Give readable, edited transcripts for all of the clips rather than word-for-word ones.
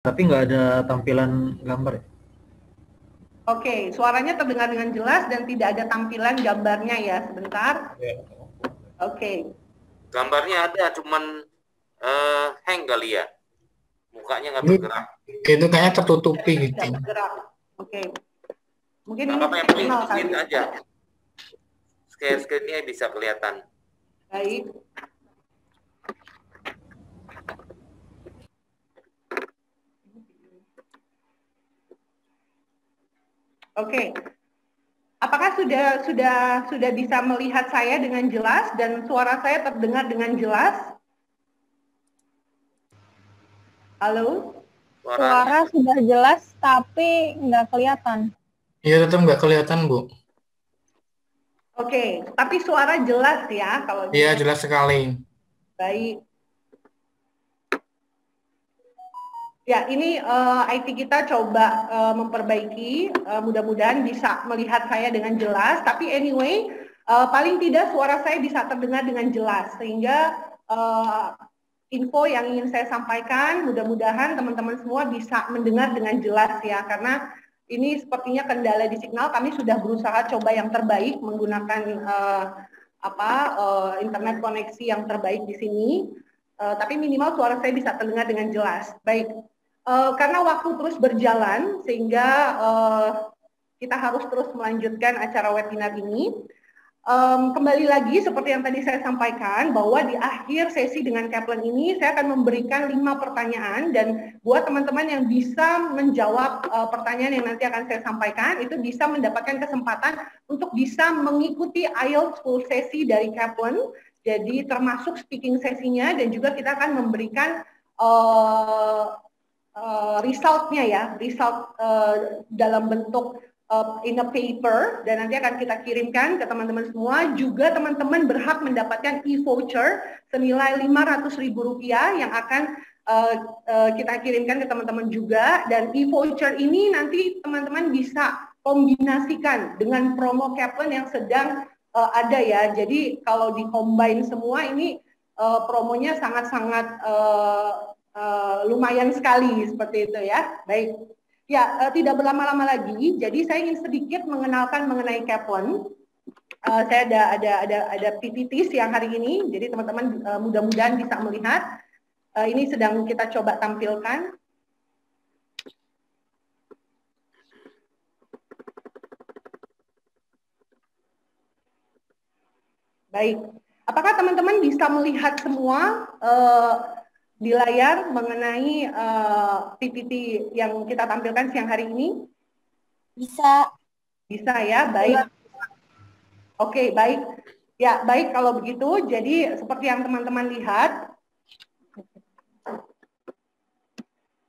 Tapi nggak ada tampilan gambar ya? Oke, suaranya terdengar dengan jelas dan tidak ada tampilan gambarnya ya, sebentar. Oke. Gambarnya ada, cuman hang kali ya. Mukanya nggak Ini bergerak. itu kayaknya tertutupi gitu. Tidak bergerak. Oke. Mungkin Nggak ini apa-apa, yang penting signal kali. screen aja. Screen-nya bisa kelihatan. Baik. Oke. Apakah sudah bisa melihat saya dengan jelas dan suara saya terdengar dengan jelas? Halo? Suara sudah jelas tapi nggak kelihatan. Iya, tetap nggak kelihatan, Bu. Oke, tapi suara jelas ya kalau Iya, jelas sekali. baik. Ya, ini IT kita coba memperbaiki, mudah-mudahan bisa melihat saya dengan jelas. Tapi anyway, paling tidak suara saya bisa terdengar dengan jelas, sehingga info yang ingin saya sampaikan, mudah-mudahan teman-teman semua bisa mendengar dengan jelas ya, karena ini sepertinya kendala di signal. Kami sudah berusaha coba yang terbaik menggunakan internet koneksi yang terbaik di sini, tapi minimal suara saya bisa terdengar dengan jelas. Baik. Karena waktu terus berjalan sehingga kita harus terus melanjutkan acara webinar ini. Kembali lagi seperti yang tadi saya sampaikan bahwa di akhir sesi dengan Kaplan ini saya akan memberikan 5 pertanyaan, dan buat teman-teman yang bisa menjawab pertanyaan yang nanti akan saya sampaikan itu bisa mendapatkan kesempatan untuk bisa mengikuti IELTS full sesi dari Kaplan. Jadi termasuk speaking sesinya, dan juga kita akan memberikan resultnya ya, result dalam bentuk in a paper, dan nanti akan kita kirimkan ke teman-teman semua. Juga teman-teman berhak mendapatkan e-voucher senilai Rp500.000 yang akan kita kirimkan ke teman-teman juga, dan e-voucher ini nanti teman-teman bisa kombinasikan dengan promo Kaplan yang sedang ada ya. Jadi kalau di-combine semua ini promonya sangat-sangat lumayan sekali seperti itu ya. Baik. Ya, tidak berlama-lama lagi. Jadi saya ingin sedikit mengenalkan mengenai Kaplan. Saya ada PPT siang hari ini. Jadi teman-teman mudah-mudahan bisa melihat. Ini sedang kita coba tampilkan. Baik. Apakah teman-teman bisa melihat semua di layar mengenai PPT yang kita tampilkan siang hari ini? Bisa. Bisa ya, baik. Oke, baik. Ya, baik kalau begitu. Jadi seperti yang teman-teman lihat.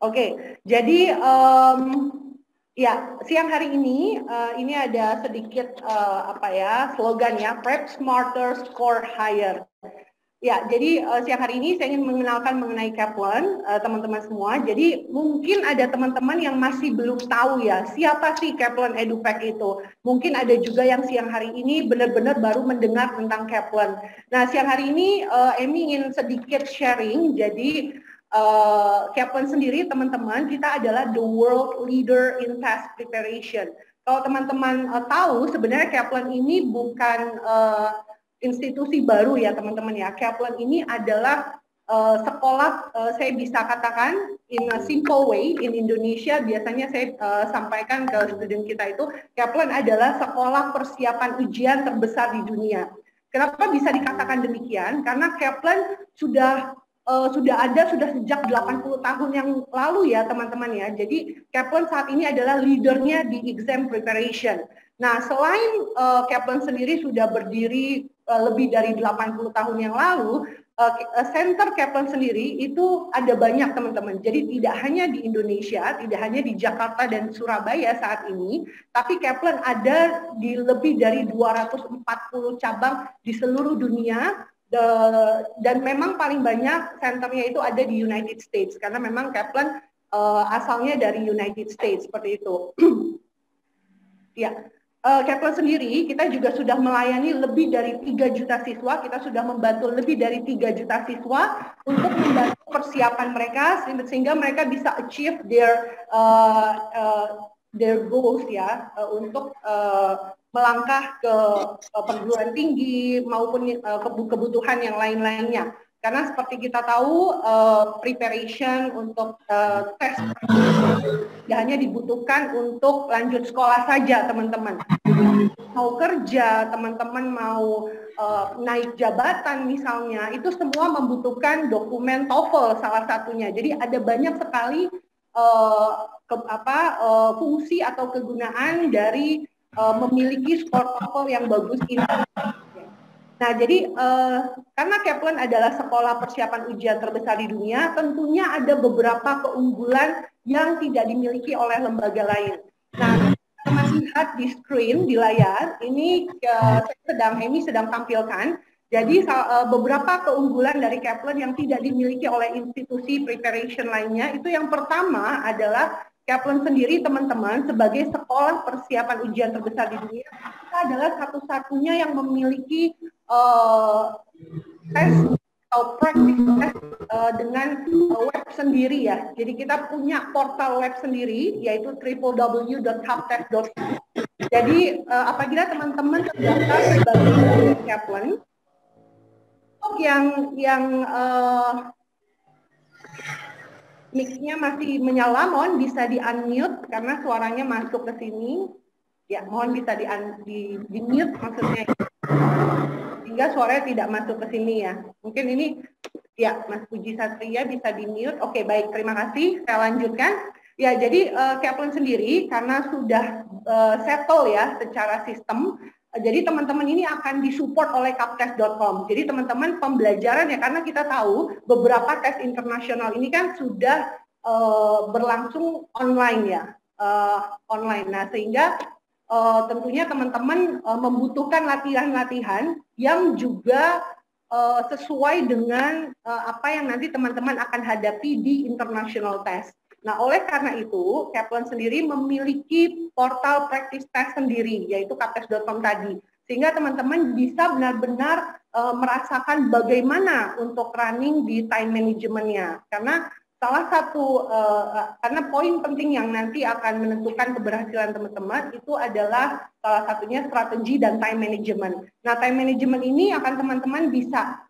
Oke, jadi ya siang hari ini ada sedikit slogan ya, Prep Smarter, Score Higher. Ya, jadi siang hari ini saya ingin mengenalkan mengenai Kaplan, teman-teman semua. Jadi mungkin ada teman-teman yang masih belum tahu ya, siapa sih Kaplan EduPack itu. Mungkin ada juga yang siang hari ini benar-benar baru mendengar tentang Kaplan. Nah, siang hari ini Emi ingin sedikit sharing. Jadi Kaplan sendiri, teman-teman, kita adalah the world leader in test preparation. Kalau teman-teman tahu, sebenarnya Kaplan ini bukan institusi baru ya teman-teman ya. Kaplan ini adalah sekolah, saya bisa katakan in a simple way, in Indonesia biasanya saya sampaikan ke student kita itu, Kaplan adalah sekolah persiapan ujian terbesar di dunia. Kenapa bisa dikatakan demikian? Karena Kaplan sudah ada sejak 80 tahun yang lalu ya teman-teman ya. Jadi Kaplan saat ini adalah leadernya di exam preparation. Nah, selain Kaplan sendiri sudah berdiri lebih dari 80 tahun yang lalu, center Kaplan sendiri itu ada banyak teman-teman. Jadi tidak hanya di Indonesia, tidak hanya di Jakarta dan Surabaya saat ini, tapi Kaplan ada di lebih dari 240 cabang di seluruh dunia. Dan memang paling banyak senternya itu ada di United States, karena memang Kaplan asalnya dari United States, seperti itu. Ya. Kaplan sendiri, kita juga sudah melayani lebih dari 3 juta siswa, kita sudah membantu lebih dari 3 juta siswa untuk membantu persiapan mereka sehingga mereka bisa achieve their goals ya, untuk melangkah ke perguruan tinggi maupun kebutuhan yang lain-lainnya. Karena seperti kita tahu, preparation untuk tes tidak hanya dibutuhkan untuk lanjut sekolah saja, teman-teman. Mau kerja, teman-teman mau naik jabatan misalnya, itu semua membutuhkan dokumen TOEFL salah satunya. Jadi ada banyak sekali fungsi atau kegunaan dari memiliki skor TOEFL yang bagus ini. Nah, jadi karena Kaplan adalah sekolah persiapan ujian terbesar di dunia, tentunya ada beberapa keunggulan yang tidak dimiliki oleh lembaga lain. Nah, kita masih lihat di screen, di layar, ini Amy sedang tampilkan. Jadi beberapa keunggulan dari Kaplan yang tidak dimiliki oleh institusi preparation lainnya, itu yang pertama adalah Kaplan sendiri, teman-teman, sebagai sekolah persiapan ujian terbesar di dunia, kita adalah satu-satunya yang memiliki tes atau practice test dengan web sendiri ya. Jadi kita punya portal web sendiri, yaitu www.kaptest.com. Jadi apabila teman-teman terdaftar sebagai Kaplan, untuk yang mic-nya masih menyala, mohon bisa di-unmute karena suaranya masuk ke sini. Ya, mohon bisa di-mute maksudnya. Sehingga suaranya tidak masuk ke sini ya. Mungkin ini, ya Mas Puji Satria bisa di-mute. Oke, baik, terima kasih. Saya lanjutkan. Ya, jadi Kaplan sendiri karena sudah settle ya secara sistem, jadi teman-teman ini akan disupport oleh kaptest.com. Jadi teman-teman pembelajaran ya, karena kita tahu beberapa tes internasional ini kan sudah berlangsung online ya, online. Nah, sehingga tentunya teman-teman membutuhkan latihan-latihan yang juga sesuai dengan apa yang nanti teman-teman akan hadapi di international test. Nah, oleh karena itu, Kaplan sendiri memiliki portal practice test sendiri, yaitu kaptest.com tadi. Sehingga teman-teman bisa benar-benar merasakan bagaimana untuk running di time management-nya. Karena salah satu, karena poin penting yang nanti akan menentukan keberhasilan teman-teman itu adalah salah satunya strategi dan time management. Nah, time management ini akan teman-teman bisa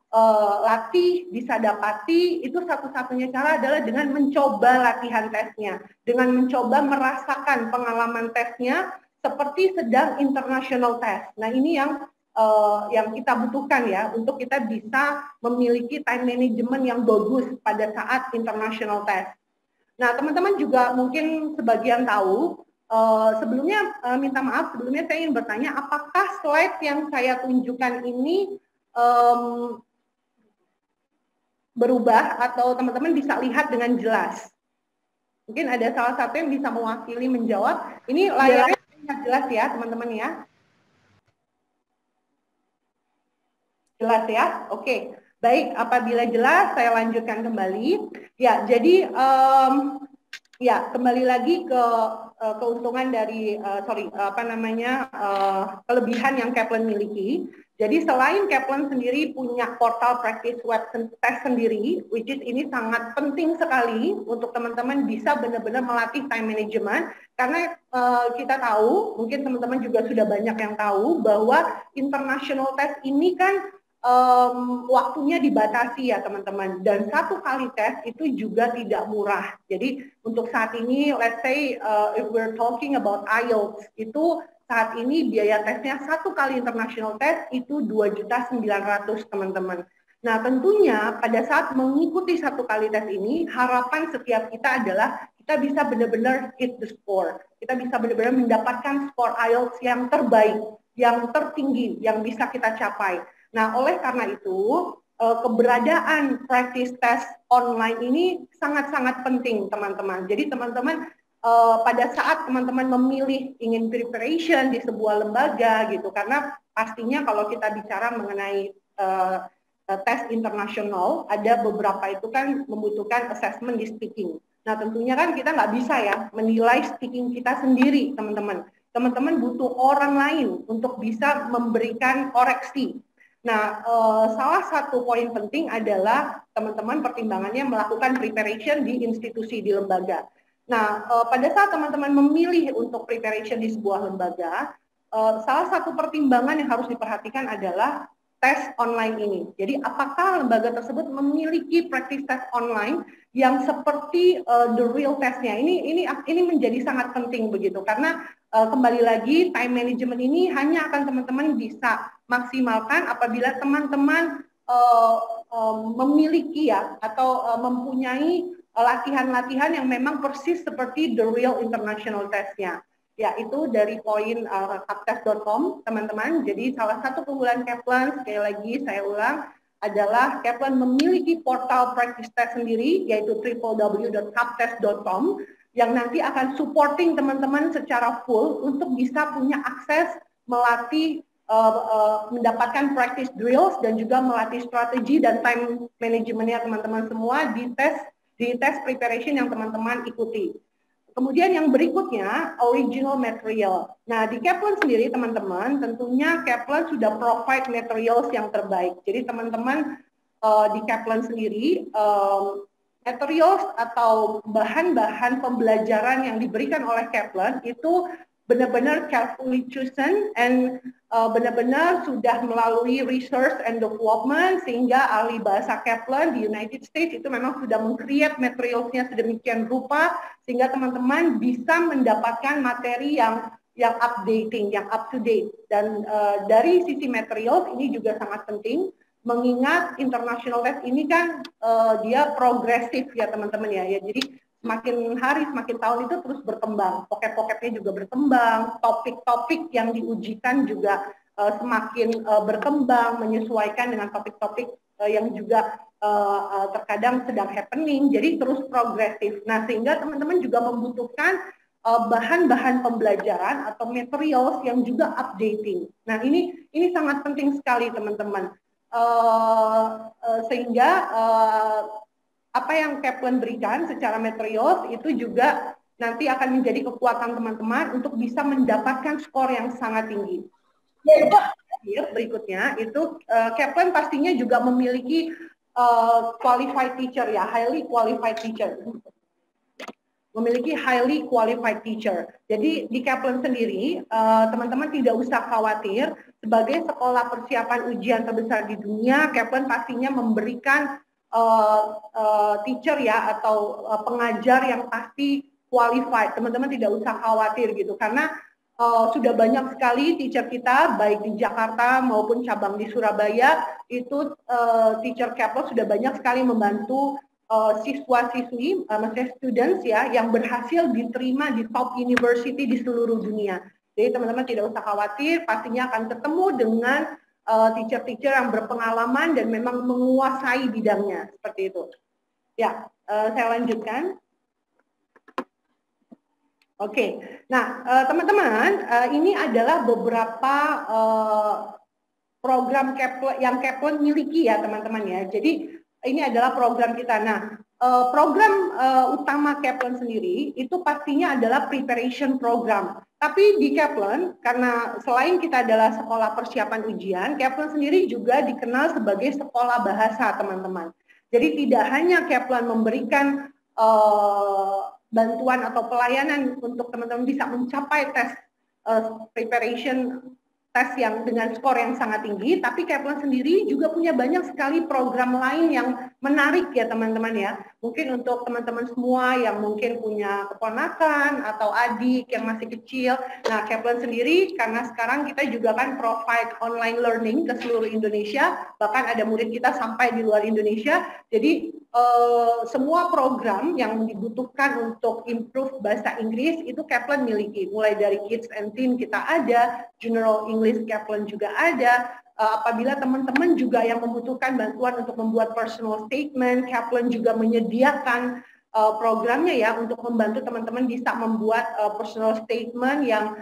latih, bisa dapati, itu satu-satunya cara adalah dengan mencoba latihan tesnya, dengan mencoba merasakan pengalaman tesnya seperti sedang international test. Nah, ini yang kita butuhkan ya, untuk kita bisa memiliki time management yang bagus pada saat international test. Nah, teman-teman juga mungkin sebagian tahu, sebelumnya minta maaf, sebelumnya saya ingin bertanya, apakah slide yang saya tunjukkan ini berubah atau teman-teman bisa lihat dengan jelas? Mungkin ada salah satu yang bisa mewakili menjawab. Ini layarnya jelas ya teman-teman ya? Jelas ya? Oke. Baik, apabila jelas saya lanjutkan kembali. Ya, jadi ya kembali lagi ke keuntungan dari kelebihan yang Kaplan miliki. Jadi selain Kaplan sendiri punya portal practice web test sendiri, which is ini sangat penting sekali untuk teman-teman bisa benar-benar melatih time management, karena kita tahu, mungkin teman-teman juga sudah banyak yang tahu bahwa international test ini kan waktunya dibatasi ya teman-teman, dan satu kali tes itu juga tidak murah. Jadi untuk saat ini, let's say if we're talking about IELTS, itu saat ini biaya tesnya satu kali international test itu 2.900.000 teman-teman. Nah, tentunya pada saat mengikuti satu kali tes ini, harapan setiap kita adalah kita bisa benar-benar hit the score. Kita bisa benar-benar mendapatkan skor IELTS yang terbaik, yang tertinggi, yang bisa kita capai. Nah, oleh karena itu, keberadaan practice test online ini sangat-sangat penting, teman-teman. Jadi, teman-teman, pada saat teman-teman memilih ingin preparation di sebuah lembaga gitu, karena pastinya kalau kita bicara mengenai tes internasional, ada beberapa itu kan membutuhkan assessment di speaking. Nah, tentunya kan kita nggak bisa ya menilai speaking kita sendiri, teman-teman. teman-teman butuh orang lain untuk bisa memberikan koreksi. Nah, salah satu poin penting adalah teman-teman pertimbangannya melakukan preparation di institusi, di lembaga. Nah, pada saat teman-teman memilih untuk preparation di sebuah lembaga, salah satu pertimbangan yang harus diperhatikan adalah tes online ini. Jadi, apakah lembaga tersebut memiliki practice test online yang seperti the real testnya? Ini menjadi sangat penting begitu, karena kembali lagi time management ini hanya akan teman-teman bisa maksimalkan apabila teman-teman memiliki ya atau mempunyai latihan-latihan yang memang persis seperti the real international testnya. Ya, itu dari poin kaptes.com, teman-teman. Jadi salah satu keunggulan Kaplan, sekali lagi saya ulang, adalah Kaplan memiliki portal practice test sendiri, yaitu www.kaptes.com, yang nanti akan supporting teman-teman secara full untuk bisa punya akses melatih, mendapatkan practice drills dan juga melatih strategi dan time managementnya teman-teman semua di tes preparation yang teman-teman ikuti. Kemudian yang berikutnya, original material. Nah, di Kaplan sendiri teman-teman, tentunya Kaplan sudah provide materials yang terbaik. Jadi teman-teman di Kaplan sendiri, materials atau bahan-bahan pembelajaran yang diberikan oleh Kaplan itu benar-benar carefully chosen and benar-benar sudah melalui research and development, sehingga ahli bahasa Kaplan di United States itu memang sudah meng-create materialsnya sedemikian rupa sehingga teman-teman bisa mendapatkan materi yang updating, yang up to date. Dan dari sisi materials ini juga sangat penting, mengingat international test ini kan dia progresif ya teman-teman ya. Jadi semakin hari, semakin tahun itu terus berkembang, pocket-pocketnya juga berkembang, topik-topik yang diujikan juga semakin berkembang, menyesuaikan dengan topik-topik yang juga terkadang sedang happening, jadi terus progresif. Nah, sehingga teman-teman juga membutuhkan bahan-bahan pembelajaran atau materials yang juga updating. Nah, ini sangat penting sekali teman-teman, sehingga apa yang Kaplan berikan secara materials itu juga nanti akan menjadi kekuatan teman-teman untuk bisa mendapatkan skor yang sangat tinggi. Berikutnya itu Kaplan pastinya juga memiliki qualified teacher ya, highly qualified teacher. Memiliki highly qualified teacher. Jadi di Kaplan sendiri teman-teman tidak usah khawatir, sebagai sekolah persiapan ujian terbesar di dunia, Kaplan pastinya memberikan teacher ya atau pengajar yang pasti qualified. Teman-teman tidak usah khawatir gitu, karena sudah banyak sekali teacher kita baik di Jakarta maupun cabang di Surabaya itu teacher Kaplan sudah banyak sekali membantu siswa-siswi, maksudnya students ya, yang berhasil diterima di top university di seluruh dunia. Jadi teman-teman tidak usah khawatir, pastinya akan ketemu dengan teacher-teacher yang berpengalaman dan memang menguasai bidangnya, seperti itu. Ya, saya lanjutkan. Oke, nah teman-teman, ini adalah beberapa program yang Kaplan miliki ya teman-teman ya. Jadi ini adalah program kita. Nah, program utama Kaplan sendiri itu pastinya adalah preparation program. Tapi di Kaplan, karena selain kita adalah sekolah persiapan ujian, Kaplan sendiri juga dikenal sebagai sekolah bahasa, teman-teman. Jadi tidak hanya Kaplan memberikan bantuan atau pelayanan untuk teman-teman bisa mencapai tes preparation tes yang dengan skor yang sangat tinggi, tapi Kaplan sendiri juga punya banyak sekali program lain yang menarik ya teman-teman ya. Mungkin untuk teman-teman semua yang mungkin punya keponakan atau adik yang masih kecil. Nah, Kaplan sendiri karena sekarang kita juga kan provide online learning ke seluruh Indonesia, bahkan ada murid kita sampai di luar Indonesia. Jadi semua program yang dibutuhkan untuk improve bahasa Inggris itu Kaplan miliki. Mulai dari Kids and Teen kita ada, General English Kaplan juga ada. Apabila teman-teman juga yang membutuhkan bantuan untuk membuat personal statement, Kaplan juga menyediakan programnya ya untuk membantu teman-teman bisa membuat personal statement yang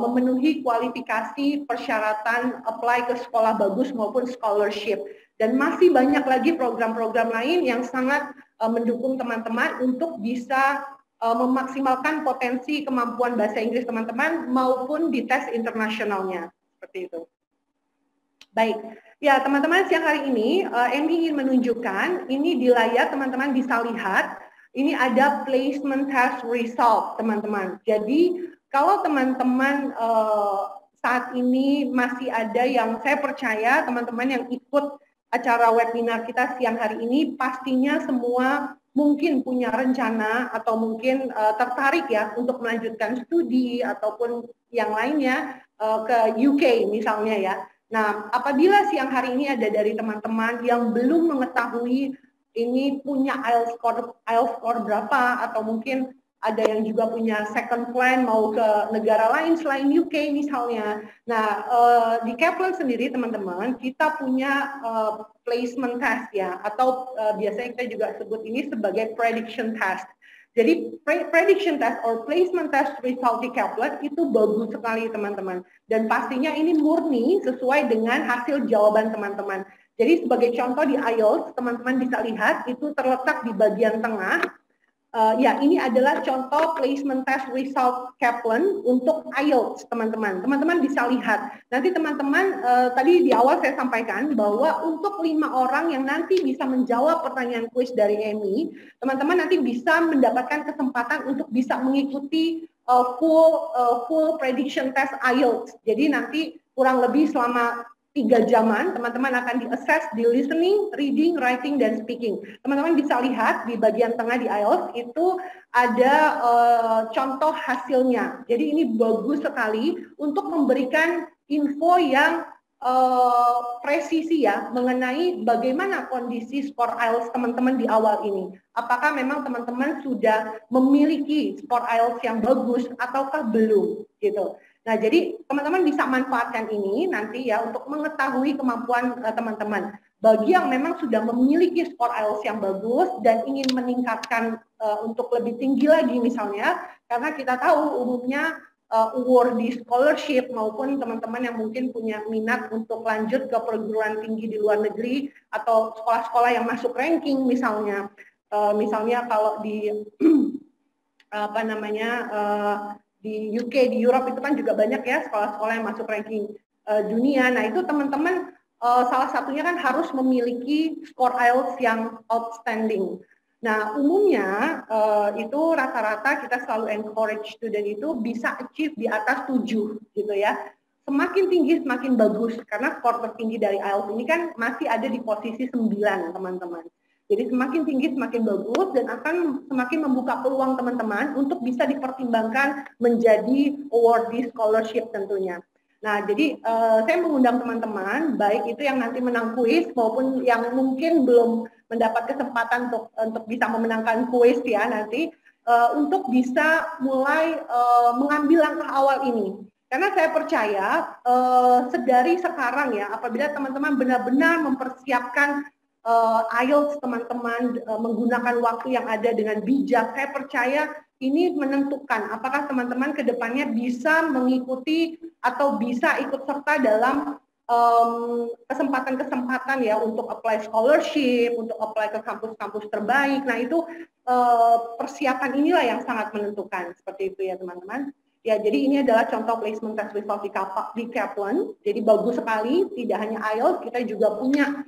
memenuhi kualifikasi persyaratan apply ke sekolah bagus maupun scholarship. Dan masih banyak lagi program-program lain yang sangat mendukung teman-teman untuk bisa memaksimalkan potensi kemampuan bahasa Inggris teman-teman maupun di tes internasionalnya. Seperti itu. Baik, ya teman-teman, siang hari ini Emi ingin menunjukkan, ini di layar teman-teman bisa lihat, ini ada placement test result teman-teman. Jadi kalau teman-teman saat ini masih ada yang, saya percaya teman-teman yang ikut acara webinar kita siang hari ini pastinya semua mungkin punya rencana atau mungkin tertarik ya untuk melanjutkan studi ataupun yang lainnya ke UK misalnya ya. Nah, apabila siang hari ini ada dari teman-teman yang belum mengetahui ini punya IELTS score berapa, atau mungkin ada yang juga punya second plan mau ke negara lain selain UK misalnya. Nah, di Kaplan sendiri teman-teman, kita punya placement test ya, atau biasanya kita juga sebut ini sebagai prediction test. Jadi prediction test or placement test result di Kaplan itu bagus sekali teman-teman. Dan pastinya ini murni sesuai dengan hasil jawaban teman-teman. Jadi sebagai contoh di IELTS, teman-teman bisa lihat itu terletak di bagian tengah. Ya, ini adalah contoh placement test result Kaplan untuk IELTS, teman-teman. Teman-teman bisa lihat. Nanti teman-teman, tadi di awal saya sampaikan bahwa untuk 5 orang yang nanti bisa menjawab pertanyaan kuis dari Emi, teman-teman nanti bisa mendapatkan kesempatan untuk bisa mengikuti full prediction test IELTS. Jadi nanti kurang lebih selama 3 jaman, teman-teman akan di-assess di listening, reading, writing, dan speaking. Teman-teman bisa lihat di bagian tengah di IELTS itu ada contoh hasilnya. Jadi ini bagus sekali untuk memberikan info yang presisi ya mengenai bagaimana kondisi skor IELTS teman-teman di awal ini. Apakah memang teman-teman sudah memiliki skor IELTS yang bagus ataukah belum gitu. Nah, jadi teman-teman bisa manfaatkan ini nanti ya untuk mengetahui kemampuan teman-teman. Bagi yang memang sudah memiliki skor IELTS yang bagus dan ingin meningkatkan untuk lebih tinggi lagi misalnya, karena kita tahu umumnya award di scholarship maupun teman-teman yang mungkin punya minat untuk lanjut ke perguruan tinggi di luar negeri atau sekolah-sekolah yang masuk ranking misalnya. Misalnya kalau di di UK, di Europe itu kan juga banyak ya sekolah-sekolah yang masuk ranking dunia. Nah itu teman-teman salah satunya kan harus memiliki skor IELTS yang outstanding. Nah umumnya itu rata-rata kita selalu encourage student itu bisa achieve di atas 7 gitu ya. Semakin tinggi semakin bagus karena skor tertinggi dari IELTS ini kan masih ada di posisi 9 teman-teman. Jadi semakin tinggi semakin bagus dan akan semakin membuka peluang teman-teman untuk bisa dipertimbangkan menjadi awardee scholarship tentunya. Nah, jadi saya mengundang teman-teman, baik itu yang nanti menang kuis maupun yang mungkin belum mendapat kesempatan untuk bisa memenangkan kuis ya nanti, untuk bisa mulai mengambil langkah awal ini. Karena saya percaya sedari sekarang ya, apabila teman-teman benar-benar mempersiapkan IELTS teman-teman menggunakan waktu yang ada dengan bijak, saya percaya ini menentukan apakah teman-teman ke depannya bisa mengikuti atau bisa ikut serta dalam kesempatan-kesempatan ya untuk apply scholarship, untuk apply ke kampus-kampus terbaik. Nah itu persiapan inilah yang sangat menentukan, seperti itu ya teman-teman. Ya, jadi ini adalah contoh placement test result di Kaplan. Jadi bagus sekali, tidak hanya IELTS, kita juga punya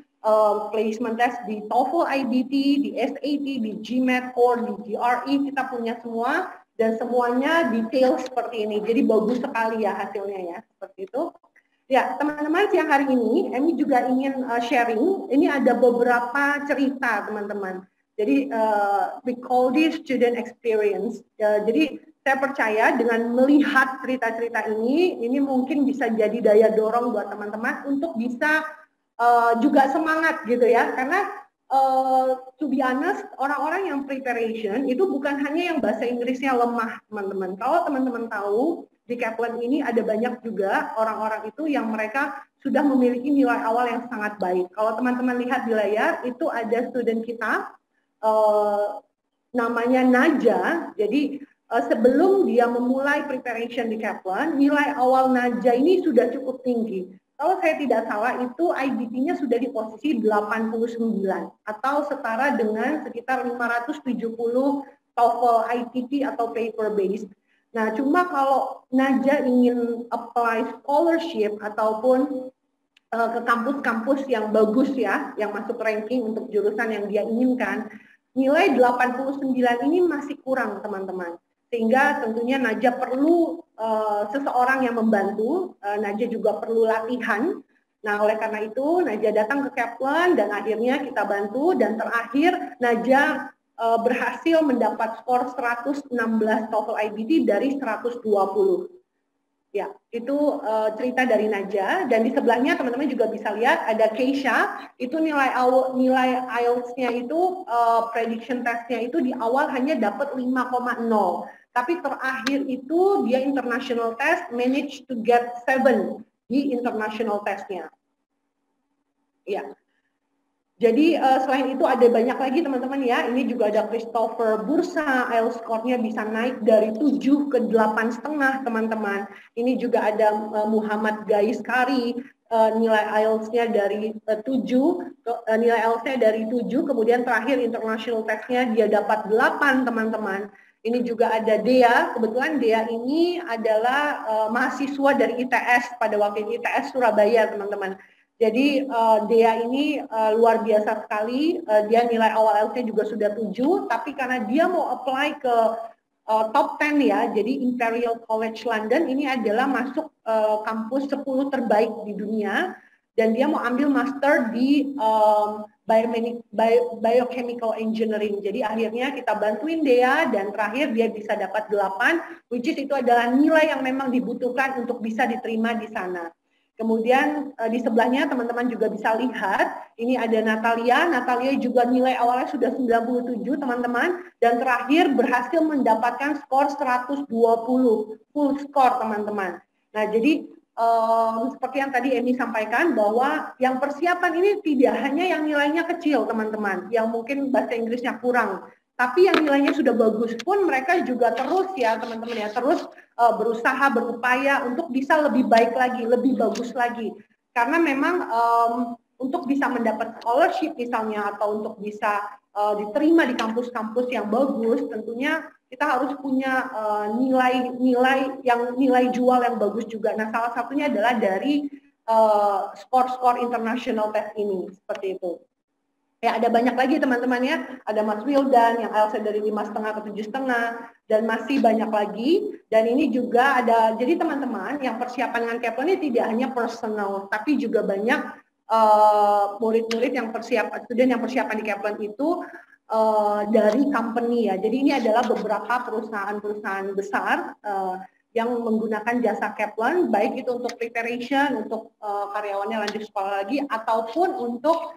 placement test di TOEFL IBT, di SAT, di GMAT, Core, di GRE, kita punya semua dan semuanya detail seperti ini. Jadi bagus sekali ya hasilnya ya, seperti itu. Ya, teman-teman siang hari ini, Emi juga ingin sharing, ini ada beberapa cerita teman-teman. Jadi we call this student experience. Jadi saya percaya dengan melihat cerita-cerita ini mungkin bisa jadi daya dorong buat teman-teman untuk bisa juga semangat gitu ya, karena to be honest, orang-orang yang preparation itu bukan hanya yang bahasa Inggrisnya lemah teman-teman. Kalau teman-teman tahu di Kaplan ini ada banyak juga orang-orang itu yang mereka sudah memiliki nilai awal yang sangat baik. Kalau teman-teman lihat di layar itu ada student kita namanya Naja. Jadi sebelum dia memulai preparation di Kaplan, nilai awal Naja ini sudah cukup tinggi. Kalau saya tidak salah itu IBT-nya sudah di posisi 89 atau setara dengan sekitar 570 TOEFL ITP atau paper based. Nah, cuma kalau Naja ingin apply scholarship ataupun ke kampus-kampus yang bagus ya, yang masuk ranking untuk jurusan yang dia inginkan, nilai 89 ini masih kurang teman-teman. Sehingga tentunya Naja perlu seseorang yang membantu, Naja juga perlu latihan. Nah, oleh karena itu Naja datang ke Kaplan dan akhirnya kita bantu, dan terakhir Naja berhasil mendapat skor 116 TOEFL IBT dari 120. Ya, itu cerita dari Naja. Dan di sebelahnya teman-teman juga bisa lihat ada Keisha. Itu nilai IELTS-nya itu prediction test-nya itu di awal hanya dapat 5,0. Tapi terakhir itu dia international test managed to get 7 di international test-nya. Ya. Jadi selain itu ada banyak lagi teman-teman ya. Ini juga ada Christopher Bursa, IELTS score-nya bisa naik dari 7 ke 8,5 teman-teman. Ini juga ada Muhammad Gaiskari, nilai IELTS-nya dari 7, nilai IELTS-nya dari 7, kemudian terakhir international test-nya dia dapat 8 teman-teman. Ini juga ada Dea, kebetulan Dea ini adalah mahasiswa dari ITS pada waktu itu, ITS Surabaya teman-teman. Jadi Dea ini luar biasa sekali, dia nilai awal IELTS-nya juga sudah 7, tapi karena dia mau apply ke top 10 ya, jadi Imperial College London ini adalah masuk kampus 10 terbaik di dunia, dan dia mau ambil master di biochemical engineering. Jadi akhirnya kita bantuin Dea, dan terakhir dia bisa dapat 8, which is itu adalah nilai yang memang dibutuhkan untuk bisa diterima di sana. Kemudian di sebelahnya teman-teman juga bisa lihat, ini ada Natalia. Natalia juga nilai awalnya sudah 97 teman-teman, dan terakhir berhasil mendapatkan skor 120, full skor teman-teman. Nah jadi seperti yang tadi Emi sampaikan, bahwa yang persiapan ini tidak hanya yang nilainya kecil teman-teman, yang mungkin bahasa Inggrisnya kurang, tapi yang nilainya sudah bagus pun mereka juga terus ya teman-teman ya, terus berusaha, berupaya untuk bisa lebih baik lagi, lebih bagus lagi. Karena memang untuk bisa mendapat scholarship misalnya, atau untuk bisa diterima di kampus-kampus yang bagus, tentunya kita harus punya nilai jual yang bagus juga. Nah, salah satunya adalah dari skor-skor international test ini, seperti itu. Ya, ada banyak lagi teman-teman ya, ada Mas Wildan yang IELTS dari 5,5 ke 7,5, dan masih banyak lagi. Dan ini juga ada, jadi teman-teman yang persiapan dengan Kaplan ini tidak hanya personal, tapi juga banyak murid-murid yang persiapan, student yang persiapan di Kaplan itu dari company ya. Jadi ini adalah beberapa perusahaan-perusahaan besar yang menggunakan jasa Kaplan, baik itu untuk preparation, untuk karyawannya lanjut sekolah lagi, ataupun untuk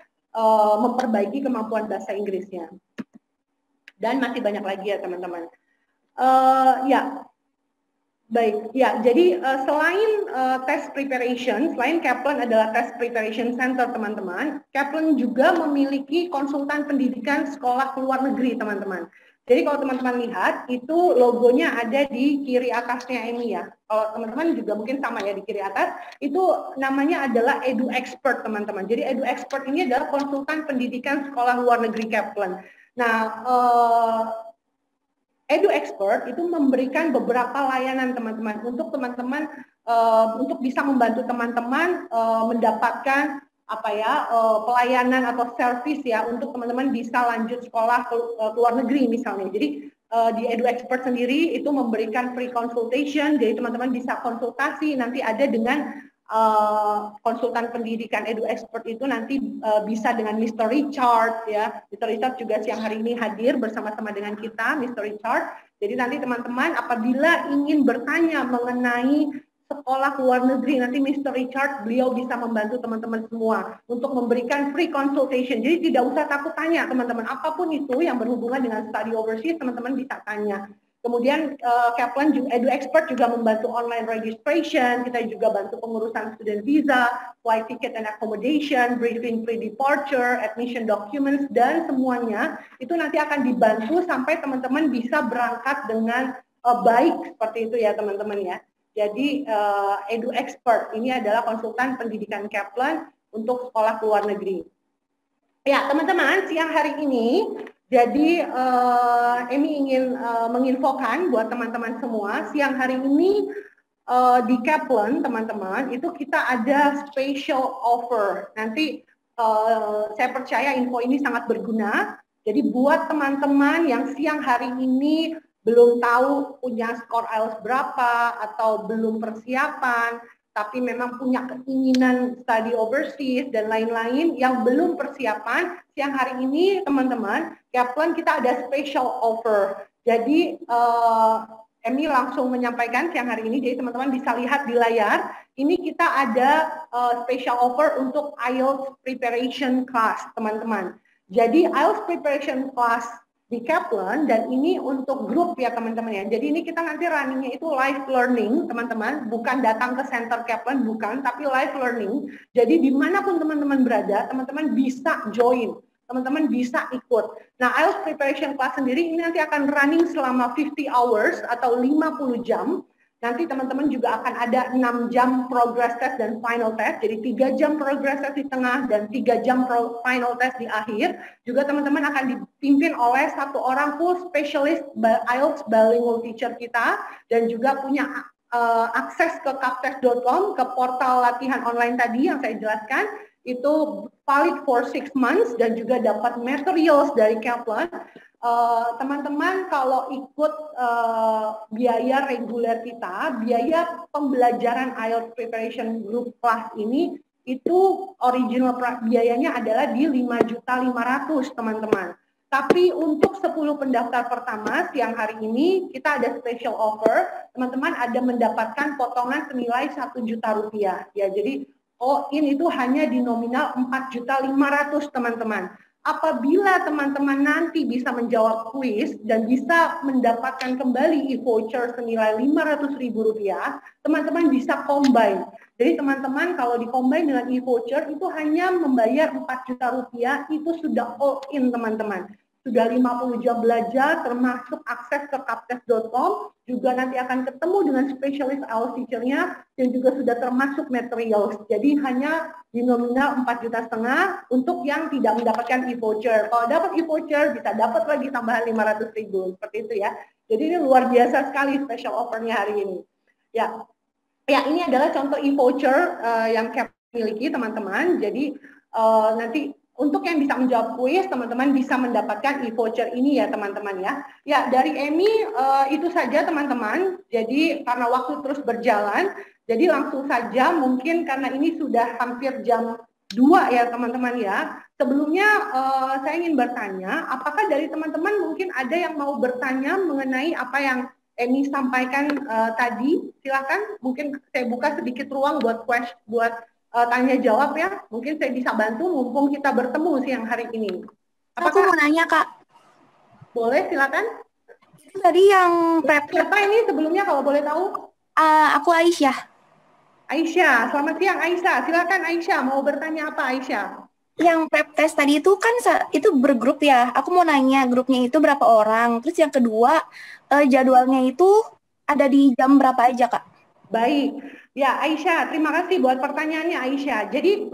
memperbaiki kemampuan bahasa Inggrisnya. Dan masih banyak lagi ya teman-teman. Ya, baik. Ya, jadi selain test preparation, selain Kaplan adalah test preparation center teman-teman, Kaplan juga memiliki konsultan pendidikan sekolah ke luar negeri teman-teman. Jadi kalau teman-teman lihat, itu logonya ada di kiri atasnya ini ya. Kalau teman-teman juga mungkin sama ya di kiri atas, itu namanya adalah Edu Expert teman-teman. Jadi Edu Expert ini adalah konsultan pendidikan sekolah luar negeri Kaplan. Nah, Edu Expert itu memberikan beberapa layanan teman-teman untuk teman-teman untuk bisa membantu teman-teman mendapatkan pelayanan atau service ya untuk teman-teman bisa lanjut sekolah ke luar negeri misalnya. Jadi di Edu Expert sendiri itu memberikan free consultation, jadi teman-teman bisa konsultasi, nanti ada dengan konsultan pendidikan Edu Expert itu nanti bisa dengan Mr. Richard ya. Mr. Richard juga siang hari ini hadir bersama-sama dengan kita, Mr. Richard. Jadi nanti teman-teman apabila ingin bertanya mengenai sekolah ke luar negeri, nanti Mr. Richard, beliau bisa membantu teman-teman semua untuk memberikan free consultation. Jadi tidak usah takut tanya teman-teman, apapun itu yang berhubungan dengan study overseas, teman-teman bisa tanya. Kemudian Kaplan Edu Expert juga membantu online registration, kita juga bantu pengurusan student visa, flight ticket and accommodation, briefing pre-departure, admission documents, dan semuanya itu nanti akan dibantu sampai teman-teman bisa berangkat dengan baik seperti itu ya teman-teman ya. Jadi Edu Expert ini adalah konsultan pendidikan Kaplan untuk sekolah ke luar negeri. Ya teman-teman, siang hari ini Jadi Emi ingin menginfokan buat teman-teman semua, siang hari ini di Kaplan, teman-teman, itu kita ada special offer. Nanti saya percaya info ini sangat berguna. Jadi buat teman-teman yang siang hari ini belum tahu punya skor IELTS berapa atau belum persiapan, tapi memang punya keinginan study overseas dan lain-lain yang belum persiapan, siang hari ini teman-teman, Kaplan kita ada special offer. Jadi Emi langsung menyampaikan siang hari ini, jadi teman-teman bisa lihat di layar, ini kita ada special offer untuk IELTS preparation class, teman-teman. Jadi IELTS preparation class di Kaplan, dan ini untuk grup ya teman-teman ya. Jadi ini kita nanti runningnya itu live learning, teman-teman, bukan datang ke center Kaplan, bukan, tapi live learning. Jadi dimanapun teman-teman berada, teman-teman bisa join, teman-teman bisa ikut. Nah, IELTS preparation class sendiri ini nanti akan running selama 50 hours atau 50 jam. Nanti teman-teman juga akan ada 6 jam progress test dan final test. Jadi 3 jam progress test di tengah dan 3 jam final test di akhir. Juga teman-teman akan dipimpin oleh satu orang full specialist IELTS bilingual teacher kita. Dan juga punya akses ke kaptest.com, ke portal latihan online tadi yang saya jelaskan. Itu valid for 6 months dan juga dapat materials dari Kaplan. Teman-teman kalau ikut biaya reguler kita, biaya pembelajaran IELTS preparation group class ini itu original biayanya adalah di 5.500.000 teman-teman. Tapi untuk 10 pendaftar pertama siang hari ini kita ada special offer, teman-teman ada mendapatkan potongan senilai 1 juta rupiah. Ya, jadi all-in itu hanya di nominal 4.500.000 teman-teman. Apabila teman-teman nanti bisa menjawab kuis dan bisa mendapatkan kembali e-voucher senilai Rp500.000, teman-teman bisa combine. Jadi teman-teman kalau di-combine dengan e-voucher itu hanya membayar Rp4 juta, itu sudah all in teman-teman. Sudah 50 jam belajar, termasuk akses ke kaptest.com, juga nanti akan ketemu dengan spesialis IELTS teacher-nya, dan juga sudah termasuk materials. Jadi hanya di nominal 4,5 juta untuk yang tidak mendapatkan e-voucher. Kalau dapat e-voucher, bisa dapat lagi tambahan 500.000, seperti itu ya. Jadi ini luar biasa sekali special offer-nya hari ini. Ya, ini adalah contoh e-voucher yang Cap miliki, teman-teman. Jadi nanti untuk yang bisa menjawab kuis, teman-teman bisa mendapatkan e-voucher ini ya teman-teman ya. Ya, dari Emi itu saja teman-teman. Jadi karena waktu terus berjalan, jadi langsung saja mungkin karena ini sudah hampir jam 2 ya teman-teman ya. Sebelumnya saya ingin bertanya, apakah dari teman-teman mungkin ada yang mau bertanya mengenai apa yang Emi sampaikan tadi? Silakan, mungkin saya buka sedikit ruang buat tanya jawab ya, mungkin saya bisa bantu mumpung kita bertemu siang hari ini. Aku mau nanya Kak. Boleh, silakan. Itu tadi yang prep. Siapa ini sebelumnya kalau boleh tahu? Aku Aisyah. Aisyah, selamat siang Aisyah. Silakan Aisyah, mau bertanya apa Aisyah? Yang prep test tadi itu kan itu bergrup ya. Aku mau nanya grupnya itu berapa orang. Terus yang kedua jadwalnya itu ada di jam berapa aja Kak? Baik. Ya, Aisyah, terima kasih buat pertanyaannya Aisyah. Jadi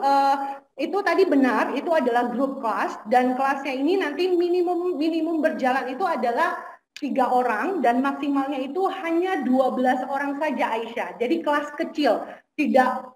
itu tadi benar, itu adalah grup kelas dan kelasnya ini nanti minimum berjalan itu adalah 3 orang dan maksimalnya itu hanya 12 orang saja Aisyah. Jadi kelas kecil, tidak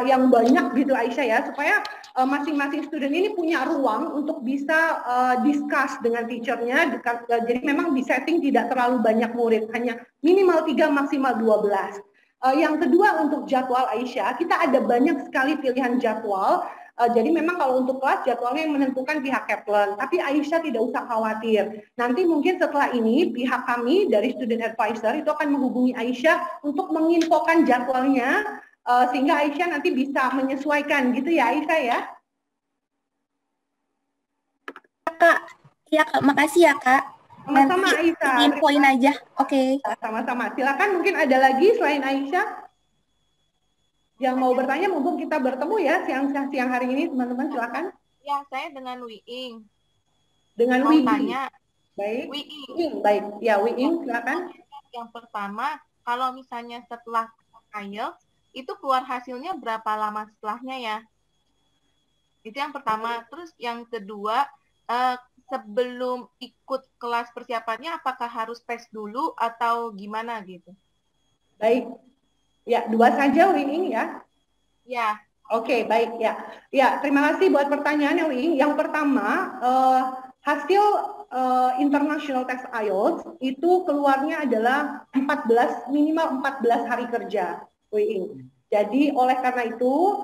yang banyak gitu Aisyah ya, supaya masing-masing student ini punya ruang untuk bisa discuss dengan teachernya. Jadi memang di setting tidak terlalu banyak murid, hanya minimal 3 maksimal 12. Yang kedua untuk jadwal Aisyah, kita ada banyak sekali pilihan jadwal. Jadi memang kalau untuk kelas jadwalnya yang menentukan pihak Kaplan, tapi Aisyah tidak usah khawatir. Nanti mungkin setelah ini pihak kami dari student advisor itu akan menghubungi Aisyah untuk menginfokan jadwalnya sehingga Aisyah nanti bisa menyesuaikan gitu ya Aisyah ya. Kak, ya Kak, makasih ya Kak. Sama-sama Aisyah. Infoin aja, oke. Sama-sama. Silakan mungkin ada lagi selain Aisyah yang mau bertanya, mumpung kita bertemu ya siang hari ini teman-teman, silakan. Ya, saya dengan Wiing. Dengan Wiing. Tanya. Baik. Wiing. Baik. Ya, Wiing silakan. Yang pertama, kalau misalnya setelah IELTS itu keluar hasilnya berapa lama setelahnya ya? Itu yang pertama. Terus yang kedua, sebelum ikut kelas persiapannya apakah harus tes dulu atau gimana gitu? Baik. Ya, 2 saja Wing ya. Ya. Oke, baik ya. Ya, terima kasih buat pertanyaannya Wing. Yang pertama, hasil international test IELTS itu keluarnya adalah minimal 14 hari kerja Wing. Jadi oleh karena itu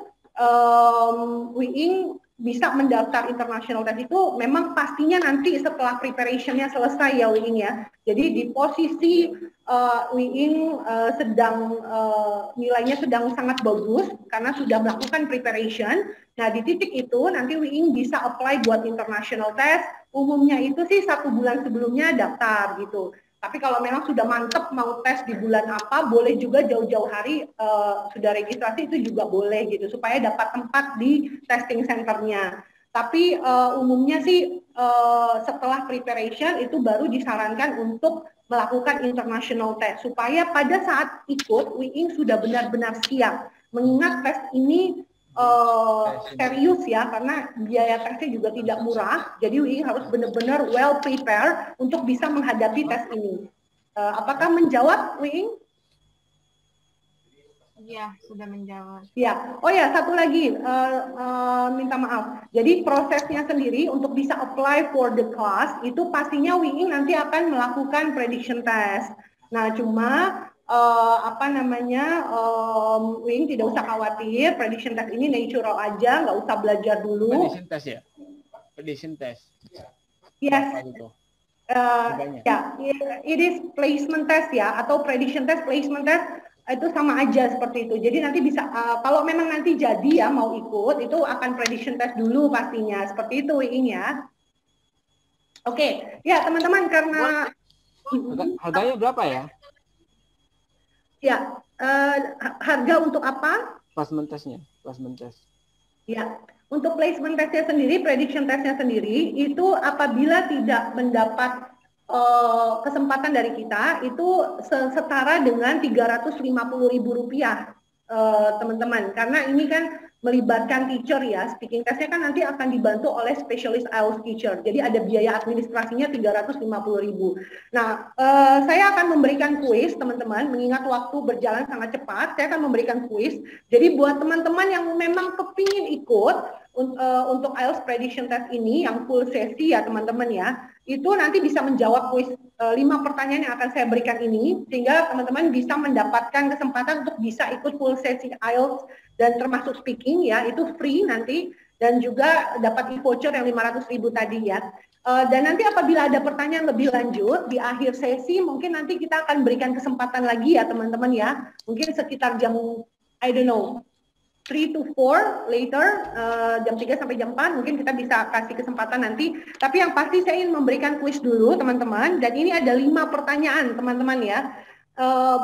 Wing bisa mendaftar international test itu memang pastinya nanti setelah preparationnya selesai ya Wing ya. Jadi di posisi Wing sedang nilainya sedang sangat bagus karena sudah melakukan preparation. Nah di titik itu nanti Wing bisa apply buat international test. Umumnya itu sih 1 bulan sebelumnya daftar gitu. Tapi kalau memang sudah mantep mau tes di bulan apa, boleh juga jauh-jauh hari sudah registrasi itu juga boleh gitu, supaya dapat tempat di testing centernya. Tapi umumnya sih setelah preparation itu baru disarankan untuk melakukan international test, supaya pada saat ikut, Wing sudah benar-benar siap. Mengingat tes ini serius ya, karena biaya tesnya juga tidak murah, jadi Wing harus benar-benar well prepared untuk bisa menghadapi tes ini. Apakah menjawab Wing? Iya, sudah menjawab. Ya, oh ya satu lagi, minta maaf. Jadi prosesnya sendiri untuk bisa apply for the class itu pastinya Wing nanti akan melakukan prediction test. Nah, cuma Wing tidak usah khawatir, prediction test ini natural aja, nggak usah belajar dulu. Prediction test ya? Prediction test. Yes. Ya, it is placement test ya, atau prediction test, placement test itu sama aja seperti itu. Jadi nanti bisa, kalau memang nanti jadi ya mau ikut, itu akan prediction test dulu pastinya, seperti itu Wing ya. Oke, ya teman-teman karena harganya berapa ya? Ya, harga untuk apa? Placement testnya, placement test. Ya, untuk placement testnya sendiri, prediction testnya sendiri, itu apabila tidak mendapat kesempatan dari kita, itu setara dengan Rp350.000, teman-teman. Karena ini kan melibatkan teacher ya, speaking testnya kan nanti akan dibantu oleh specialist IELTS teacher. Jadi ada biaya administrasinya Rp350.000. Nah, saya akan memberikan kuis teman-teman, mengingat waktu berjalan sangat cepat, saya akan memberikan kuis. Jadi buat teman-teman yang memang kepingin ikut untuk IELTS prediction test ini, yang full sesi ya teman-teman ya, itu nanti bisa menjawab kuis 5 pertanyaan yang akan saya berikan ini, sehingga teman-teman bisa mendapatkan kesempatan untuk bisa ikut full sesi IELTS dan termasuk speaking ya, itu free nanti, dan juga dapat e-voucher yang 500.000 tadi ya. Dan nanti apabila ada pertanyaan lebih lanjut di akhir sesi, mungkin nanti kita akan berikan kesempatan lagi ya teman-teman ya, mungkin sekitar jam I don't know 3 to 4 later, jam 3 sampai jam 4 mungkin kita bisa kasih kesempatan nanti. Tapi yang pasti saya ingin memberikan kuis dulu teman-teman, dan ini ada 5 pertanyaan teman-teman ya.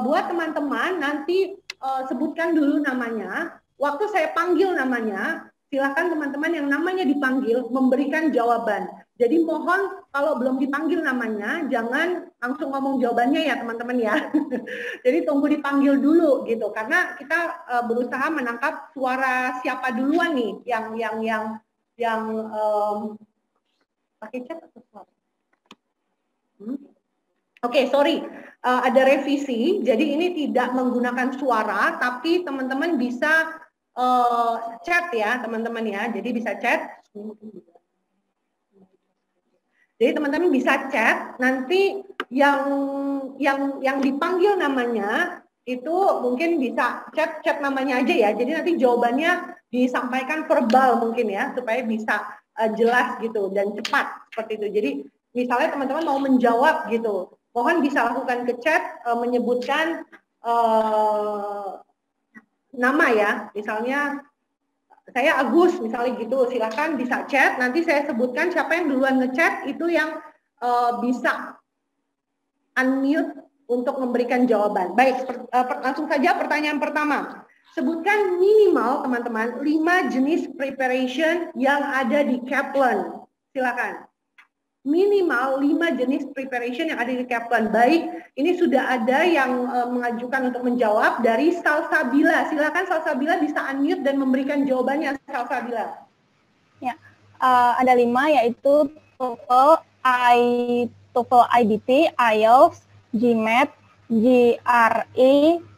Buat teman-teman nanti sebutkan dulu namanya. Waktu saya panggil namanya, silakan teman-teman yang namanya dipanggil memberikan jawaban. Jadi mohon kalau belum dipanggil namanya, jangan langsung ngomong jawabannya ya teman-teman ya. Jadi tunggu dipanggil dulu gitu, karena kita berusaha menangkap suara siapa duluan nih yang pakai chat atau suara. Oke, sorry. Ada revisi, jadi ini tidak menggunakan suara, tapi teman-teman bisa chat ya, teman-teman ya. Jadi bisa chat. Jadi teman-teman bisa chat. Nanti yang dipanggil namanya itu mungkin bisa chat namanya aja ya. Jadi nanti jawabannya disampaikan verbal mungkin ya, supaya bisa jelas gitu dan cepat seperti itu. Jadi misalnya teman-teman mau menjawab gitu, mohon bisa lakukan ke chat, menyebutkan nama ya, misalnya saya Agus misalnya gitu, silakan bisa chat, nanti saya sebutkan siapa yang duluan ngechat itu yang bisa unmute untuk memberikan jawaban. Baik, langsung saja pertanyaan pertama. Sebutkan minimal teman-teman 5 jenis preparation yang ada di Kaplan. Silakan. Minimal 5 jenis preparation yang ada di Kaplan. Baik, ini sudah ada yang mengajukan untuk menjawab dari Salsabila. Silakan Salsabila bisa unmute dan memberikan jawabannya Salsabila. Ya, ada 5 yaitu TOEFL IBT, IELTS, GMAT, GRE,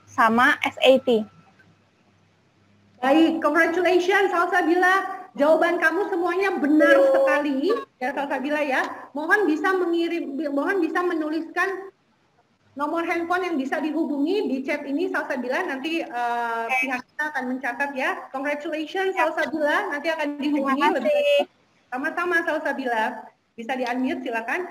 sama SAT. Baik, congratulations Salsabila. Jawaban kamu semuanya benar sekali ya Salsabila ya. Mohon bisa menuliskan nomor handphone yang bisa dihubungi di chat ini Salsabila, nanti pihak kita akan mencatat ya. Congratulations Salsabila, nanti akan dihubungi lebih. Sama-sama Salsabila, bisa di-unmute silakan.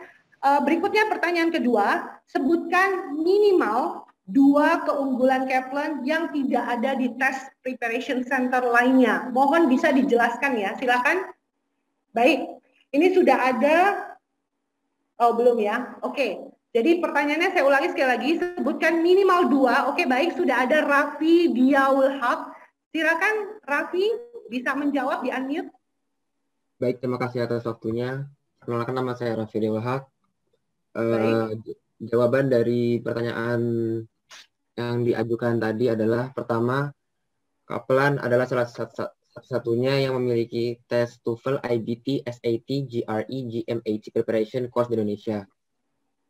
Berikutnya pertanyaan kedua, sebutkan minimal 2 keunggulan Kaplan yang tidak ada di tes preparation center lainnya. Mohon bisa dijelaskan ya, silakan. Baik, ini sudah ada, oh belum ya, oke. Jadi pertanyaannya saya ulangi sekali lagi, sebutkan minimal 2, oke baik, sudah ada Raffi Diaul Haq. Silakan Raffi, bisa menjawab di unmute. Baik, terima kasih atas waktunya. Perkenalkan, nama saya Raffi Diaul Haq. Jawaban dari pertanyaan yang diajukan tadi adalah pertama, Kaplan adalah salah satu-satunya yang memiliki tes TOEFL, IBT, SAT, GRE, GMAT preparation course di Indonesia.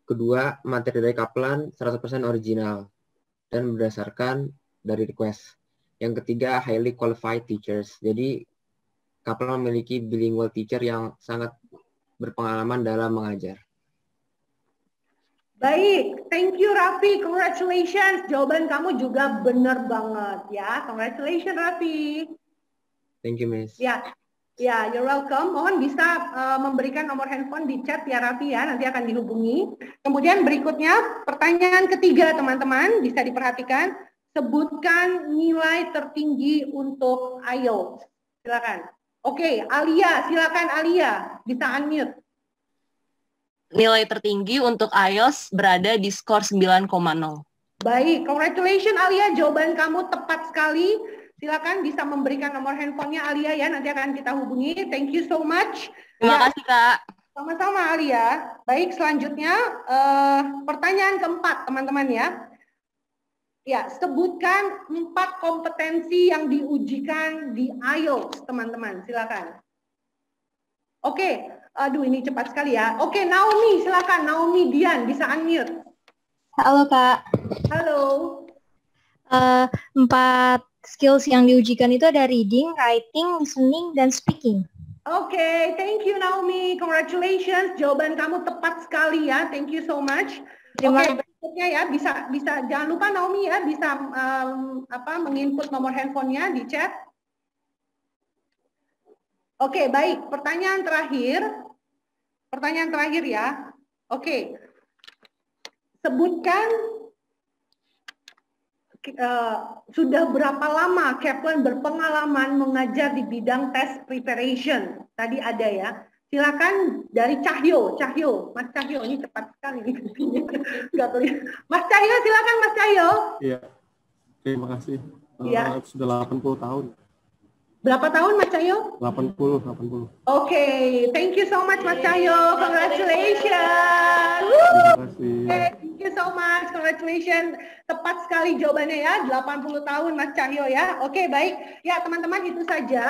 Kedua, materi dari Kaplan 100% original dan berdasarkan dari request. Yang ketiga, highly qualified teachers. Jadi Kaplan memiliki bilingual teacher yang sangat berpengalaman dalam mengajar. Baik, thank you Raffi, congratulations. Jawaban kamu juga benar banget ya. Congratulations Raffi. Thank you, Miss. Ya, you're welcome. Mohon bisa memberikan nomor handphone di chat ya Raffi ya, nanti akan dihubungi. Kemudian berikutnya, pertanyaan ketiga teman-teman, bisa diperhatikan. Sebutkan nilai tertinggi untuk IELTS. Silakan. Oke, Alia, silakan Alia, bisa unmute. Nilai tertinggi untuk IELTS berada di skor 9,0. Baik, congratulations Alia, jawaban kamu tepat sekali. Silakan bisa memberikan nomor handphonenya Alia ya, nanti akan kita hubungi. Thank you so much. Terima kasih Kak. Sama-sama Alia. Baik, selanjutnya pertanyaan keempat teman-teman ya. Ya, sebutkan 4 kompetensi yang diujikan di IELTS teman-teman, silakan. Oke. Aduh, ini cepat sekali ya. Oke, Naomi, silakan. Naomi Dian, bisa unmute. Halo, Kak. Halo. 4 skills yang diujikan itu ada reading, writing, listening, dan speaking. Oke, thank you Naomi. Congratulations. Jawaban kamu tepat sekali ya. Thank you so much. Oke, berikutnya ya, bisa jangan lupa Naomi ya, bisa menginput nomor handphonenya di chat. Oke, baik. Pertanyaan terakhir ya. Oke. Sebutkan sudah berapa lama Kaplan berpengalaman mengajar di bidang test preparation. Tadi ada ya. Silakan dari Cahyo. Mas Cahyo, ini cepat sekali. Enggak kelihatan. Mas Cahyo, silakan Mas Cahyo. Iya. Terima kasih. Sudah 80 tahun. Berapa tahun Mas Cahyo? 80. Oke, thank you so much Mas Cahyo. Congratulations. Terima kasih. Thank you so much. Congratulations. Tepat sekali jawabannya ya, 80 tahun Mas Cahyo ya. Oke, baik. Ya, teman-teman itu saja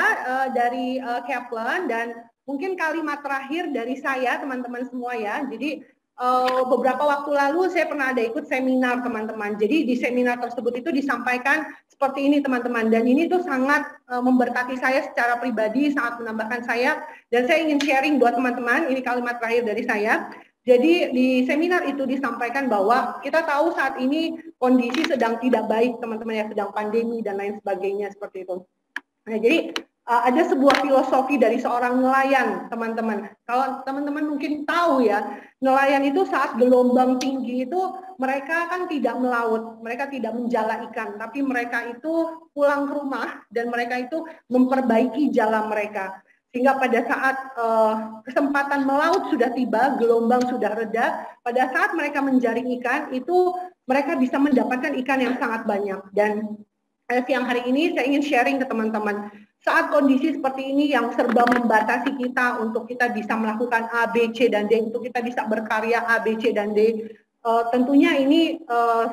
dari Kaplan, dan mungkin kalimat terakhir dari saya teman-teman semua ya. Jadi beberapa waktu lalu saya pernah ada ikut seminar teman-teman. Jadi di seminar tersebut itu disampaikan seperti ini teman-teman, dan ini tuh sangat memberkati saya secara pribadi, sangat menambahkan saya, dan saya ingin sharing buat teman-teman. Ini kalimat terakhir dari saya. Jadi di seminar itu disampaikan bahwa kita tahu saat ini kondisi sedang tidak baik teman-teman ya, sedang pandemi dan lain sebagainya seperti itu. Nah, jadi ada sebuah filosofi dari seorang nelayan, teman-teman. Kalau teman-teman mungkin tahu ya, nelayan itu saat gelombang tinggi itu mereka kan tidak melaut, mereka tidak menjala ikan, tapi mereka itu pulang ke rumah dan mereka itu memperbaiki jala mereka. Sehingga pada saat kesempatan melaut sudah tiba, gelombang sudah reda, pada saat mereka menjaring ikan, itu mereka bisa mendapatkan ikan yang sangat banyak. Dan siang hari ini saya ingin sharing ke teman-teman, saat kondisi seperti ini yang serba membatasi kita untuk kita bisa melakukan A, B, C, dan D, untuk kita bisa berkarya A, B, C, dan D, tentunya ini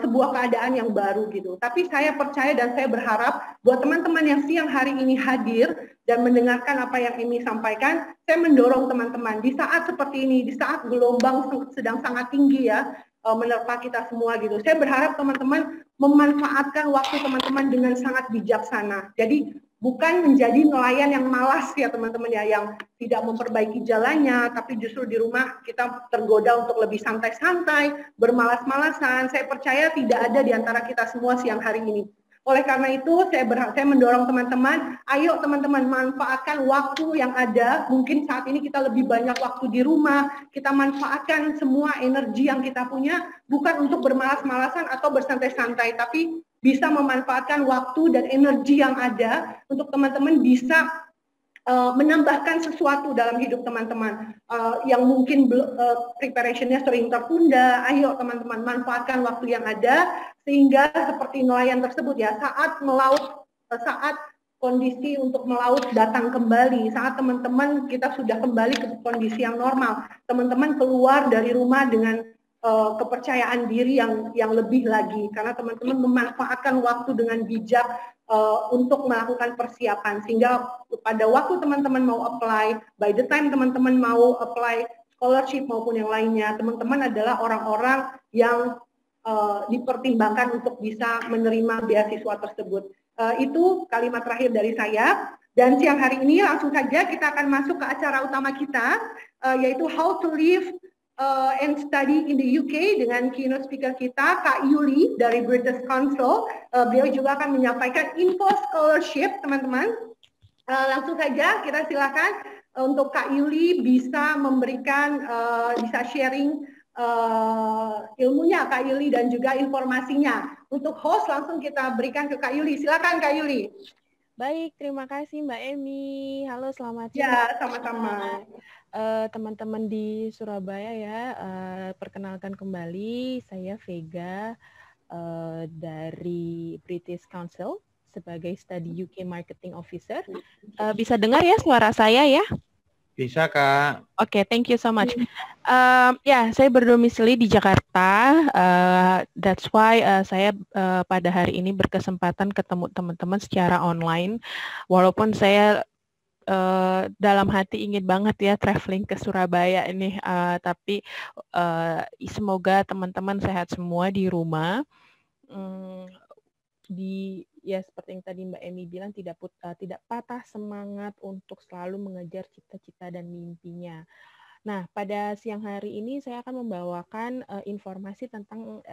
sebuah keadaan yang baru gitu. Tapi saya percaya dan saya berharap buat teman-teman yang siang hari ini hadir dan mendengarkan apa yang Emi sampaikan, saya mendorong teman-teman di saat seperti ini, di saat gelombang sedang sangat tinggi ya, menerpa kita semua gitu. Saya berharap teman-teman memanfaatkan waktu teman-teman dengan sangat bijaksana. Jadi bukan menjadi nelayan yang malas ya teman-teman ya, yang tidak memperbaiki jalannya, tapi justru di rumah kita tergoda untuk lebih santai-santai, bermalas-malasan. Saya percaya tidak ada di antara kita semua siang hari ini. Oleh karena itu saya mendorong teman-teman, ayo teman-teman manfaatkan waktu yang ada. Mungkin saat ini kita lebih banyak waktu di rumah, kita manfaatkan semua energi yang kita punya, bukan untuk bermalas-malasan atau bersantai-santai, tapi bisa memanfaatkan waktu dan energi yang ada untuk teman-teman bisa menambahkan sesuatu dalam hidup teman-teman yang mungkin preparationnya sering tertunda. Ayo teman-teman manfaatkan waktu yang ada sehingga seperti nelayan tersebut ya, saat melaut, saat kondisi untuk melaut datang kembali, saat teman-teman kita sudah kembali ke kondisi yang normal, teman-teman keluar dari rumah dengan kepercayaan diri yang lebih lagi, karena teman-teman memanfaatkan waktu dengan bijak untuk melakukan persiapan, sehingga pada waktu teman-teman mau apply, by the time teman-teman mau apply scholarship maupun yang lainnya, teman-teman adalah orang-orang yang dipertimbangkan untuk bisa menerima beasiswa tersebut. Itu kalimat terakhir dari saya. Dan siang hari ini langsung saja kita akan masuk ke acara utama kita, yaitu How to Live and Study in the UK dengan keynote speaker kita, Kak Yuli dari British Council. Beliau juga akan menyampaikan info scholarship, teman-teman. Langsung saja kita silakan untuk Kak Yuli bisa memberikan, bisa sharing ilmunya Kak Yuli dan juga informasinya. Untuk host langsung kita berikan ke Kak Yuli. Silakan Kak Yuli. Baik, terima kasih Mbak Emi. Halo, selamat siang. Ya, sama-sama. Teman-teman di Surabaya ya, perkenalkan kembali, saya Vega dari British Council sebagai Study UK Marketing Officer. Bisa dengar ya suara saya ya? Bisa, Kak. Oke, thank you so much. Ya, saya berdomisili di Jakarta. That's why saya pada hari ini berkesempatan ketemu teman-teman secara online. Walaupun saya dalam hati ingin banget ya traveling ke Surabaya ini, tapi semoga teman-teman sehat semua di rumah. Ya seperti yang tadi Mbak Emi bilang, tidak patah semangat untuk selalu mengejar cita-cita dan mimpinya. Nah, pada siang hari ini saya akan membawakan informasi tentang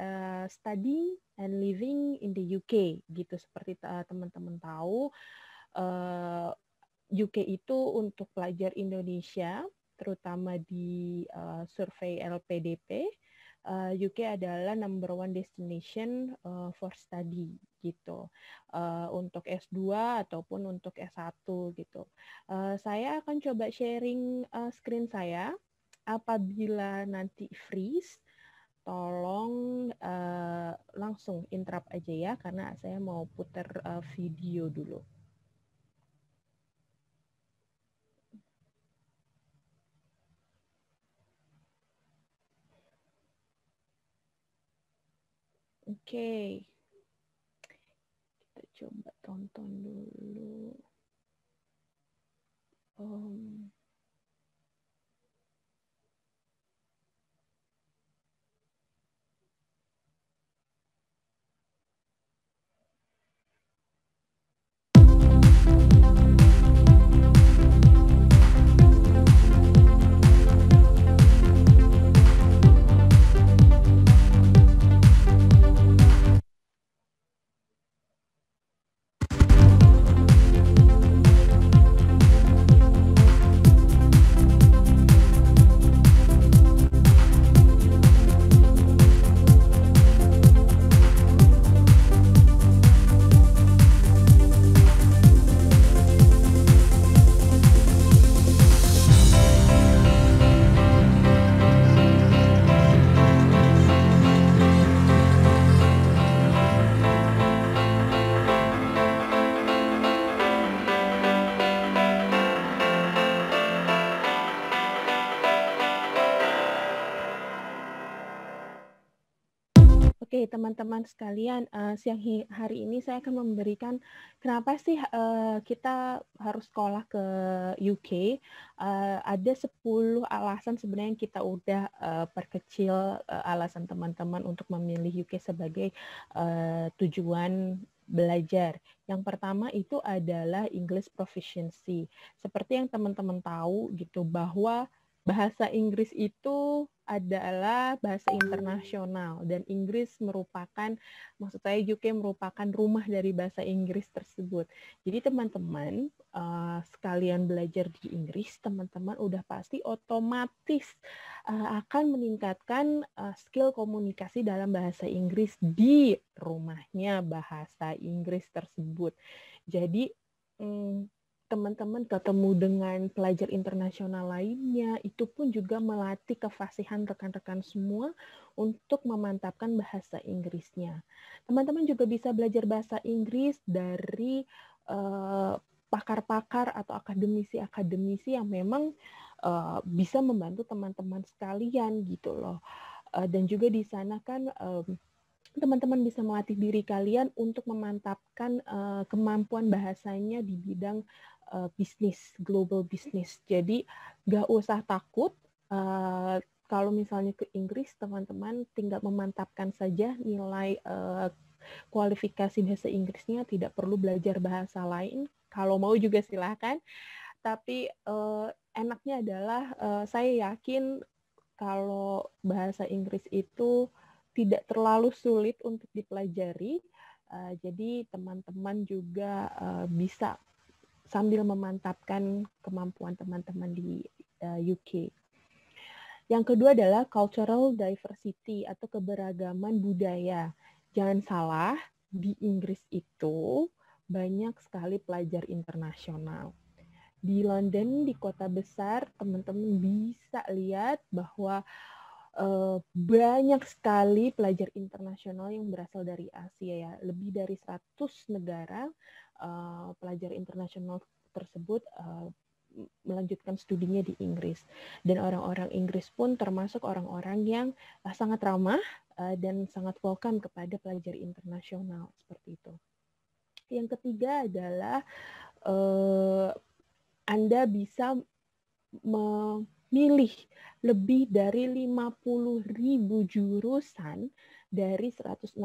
studying and living in the UK gitu. Seperti teman-teman tahu, UK itu untuk pelajar Indonesia, terutama di survei LPDP, UK adalah number one destination for study gitu, untuk S2 ataupun untuk S1 gitu. Saya akan coba sharing screen saya. Apabila nanti freeze, tolong langsung interrupt aja ya, karena saya mau putar video dulu. Oke, kita coba tonton dulu. teman-teman sekalian, siang hari ini saya akan memberikan kenapa sih kita harus sekolah ke UK. Ada 10 alasan sebenarnya yang kita udah perkecil alasan teman-teman untuk memilih UK sebagai tujuan belajar. Yang pertama itu adalah English proficiency. Seperti yang teman-teman tahu gitu bahwa bahasa Inggris itu adalah bahasa internasional dan Inggris merupakan, maksud saya UK merupakan rumah dari bahasa Inggris tersebut. Jadi teman-teman sekalian belajar di Inggris, teman-teman udah pasti otomatis akan meningkatkan skill komunikasi dalam bahasa Inggris di rumahnya bahasa Inggris tersebut. Jadi teman-teman ketemu dengan pelajar internasional lainnya, itu pun juga melatih kefasihan rekan-rekan semua untuk memantapkan bahasa Inggrisnya. Teman-teman juga bisa belajar bahasa Inggris dari pakar-pakar atau akademisi-akademisi yang memang bisa membantu teman-teman sekalian gitu loh. Dan juga di sana kan teman-teman bisa melatih diri kalian untuk memantapkan kemampuan bahasanya di bidang bisnis, global bisnis. Jadi nggak usah takut kalau misalnya ke Inggris, teman-teman tinggal memantapkan saja nilai kualifikasi bahasa Inggrisnya, tidak perlu belajar bahasa lain. Kalau mau juga silahkan. Tapi enaknya adalah saya yakin kalau bahasa Inggris itu tidak terlalu sulit untuk dipelajari. Jadi teman-teman juga bisa sambil memantapkan kemampuan teman-teman di UK. Yang kedua adalah cultural diversity atau keberagaman budaya. Jangan salah, di Inggris itu banyak sekali pelajar internasional. Di London, di kota besar, teman-teman bisa lihat bahwa banyak sekali pelajar internasional yang berasal dari Asia ya. Lebih dari 100 negara pelajar internasional tersebut melanjutkan studinya di Inggris. Dan orang-orang Inggris pun termasuk orang-orang yang sangat ramah dan sangat welcome kepada pelajar internasional seperti itu. Yang ketiga adalah Anda bisa memilih lebih dari 50.000 jurusan dari 169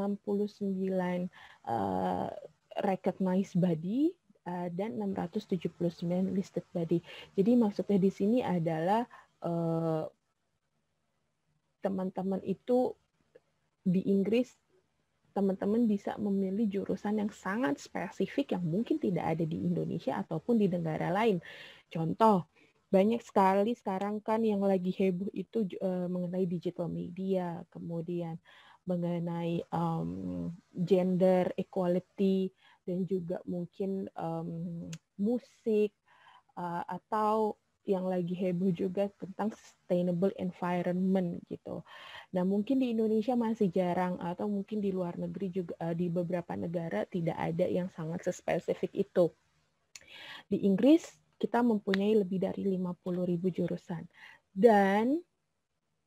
recognized body dan 679 listed body. Jadi maksudnya di sini adalah teman-teman itu di Inggris, teman-teman bisa memilih jurusan yang sangat spesifik yang mungkin tidak ada di Indonesia ataupun di negara lain. Contoh, banyak sekali sekarang kan yang lagi heboh itu mengenai digital media, kemudian mengenai gender equality, dan juga mungkin musik, atau yang lagi heboh juga tentang sustainable environment gitu. Nah mungkin di Indonesia masih jarang, atau mungkin di luar negeri juga di beberapa negara tidak ada yang sangat spesifik itu. Di Inggris kita mempunyai lebih dari 50.000 jurusan. Dan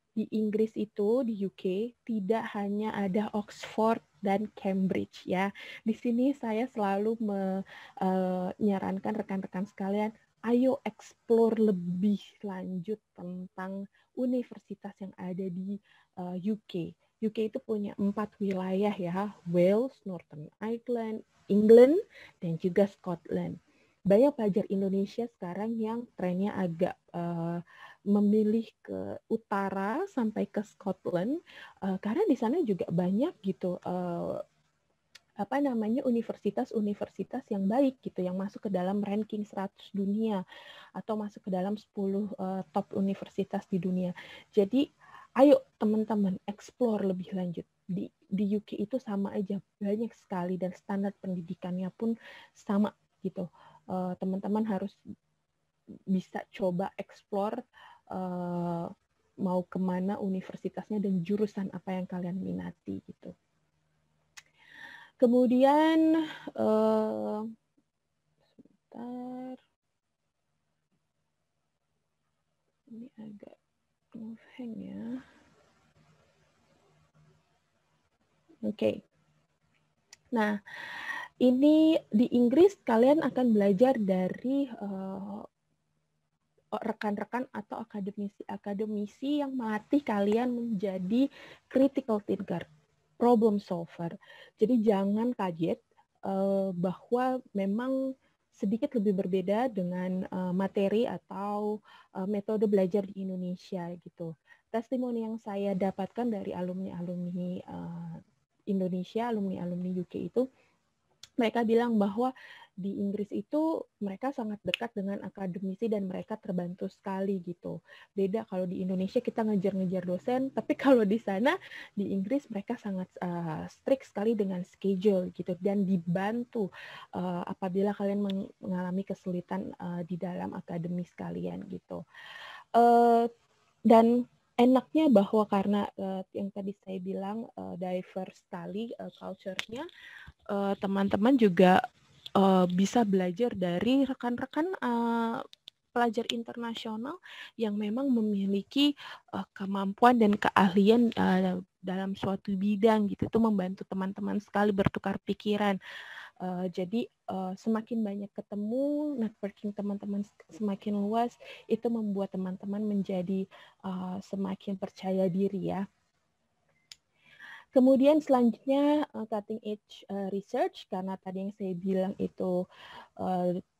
di Inggris itu, di UK, tidak hanya ada Oxford dan Cambridge ya. Di sini saya selalu menyarankan rekan-rekan sekalian, ayo explore lebih lanjut tentang universitas yang ada di UK. UK itu punya 4 wilayah ya, Wales, Northern Ireland, England, dan juga Scotland. Banyak pelajar Indonesia sekarang yang trennya agak memilih ke utara sampai ke Scotland karena di sana juga banyak gitu universitas-universitas yang baik gitu, yang masuk ke dalam ranking 100 dunia atau masuk ke dalam 10 top universitas di dunia. Jadi ayo teman-teman explore lebih lanjut. Di UK itu sama aja, banyak sekali, dan standar pendidikannya pun sama gitu. Teman-teman harus bisa coba explore mau kemana universitasnya dan jurusan apa yang kalian minati gitu. Kemudian sebentar, ini agak ngehang ya. Oke. Nah, ini di Inggris kalian akan belajar dari rekan-rekan atau akademisi yang melatih kalian menjadi critical thinker, problem solver. Jadi jangan kaget bahwa memang sedikit lebih berbeda dengan materi atau metode belajar di Indonesia gitu. Testimoni yang saya dapatkan dari alumni-alumni Indonesia, alumni-alumni UK itu, mereka bilang bahwa di Inggris itu mereka sangat dekat dengan akademisi dan mereka terbantu sekali gitu. Beda kalau di Indonesia kita ngejar-ngejar dosen, tapi kalau di sana di Inggris mereka sangat strict sekali dengan schedule gitu dan dibantu apabila kalian mengalami kesulitan di dalam akademis kalian gitu. Dan enaknya bahwa karena yang tadi saya bilang diverse sekali culture-nya, teman-teman juga bisa belajar dari rekan-rekan pelajar internasional yang memang memiliki kemampuan dan keahlian dalam suatu bidang gitu. Itu membantu teman-teman sekali bertukar pikiran. Jadi semakin banyak ketemu, networking teman-teman semakin luas, itu membuat teman-teman menjadi semakin percaya diri ya. Kemudian selanjutnya cutting edge research, karena tadi yang saya bilang itu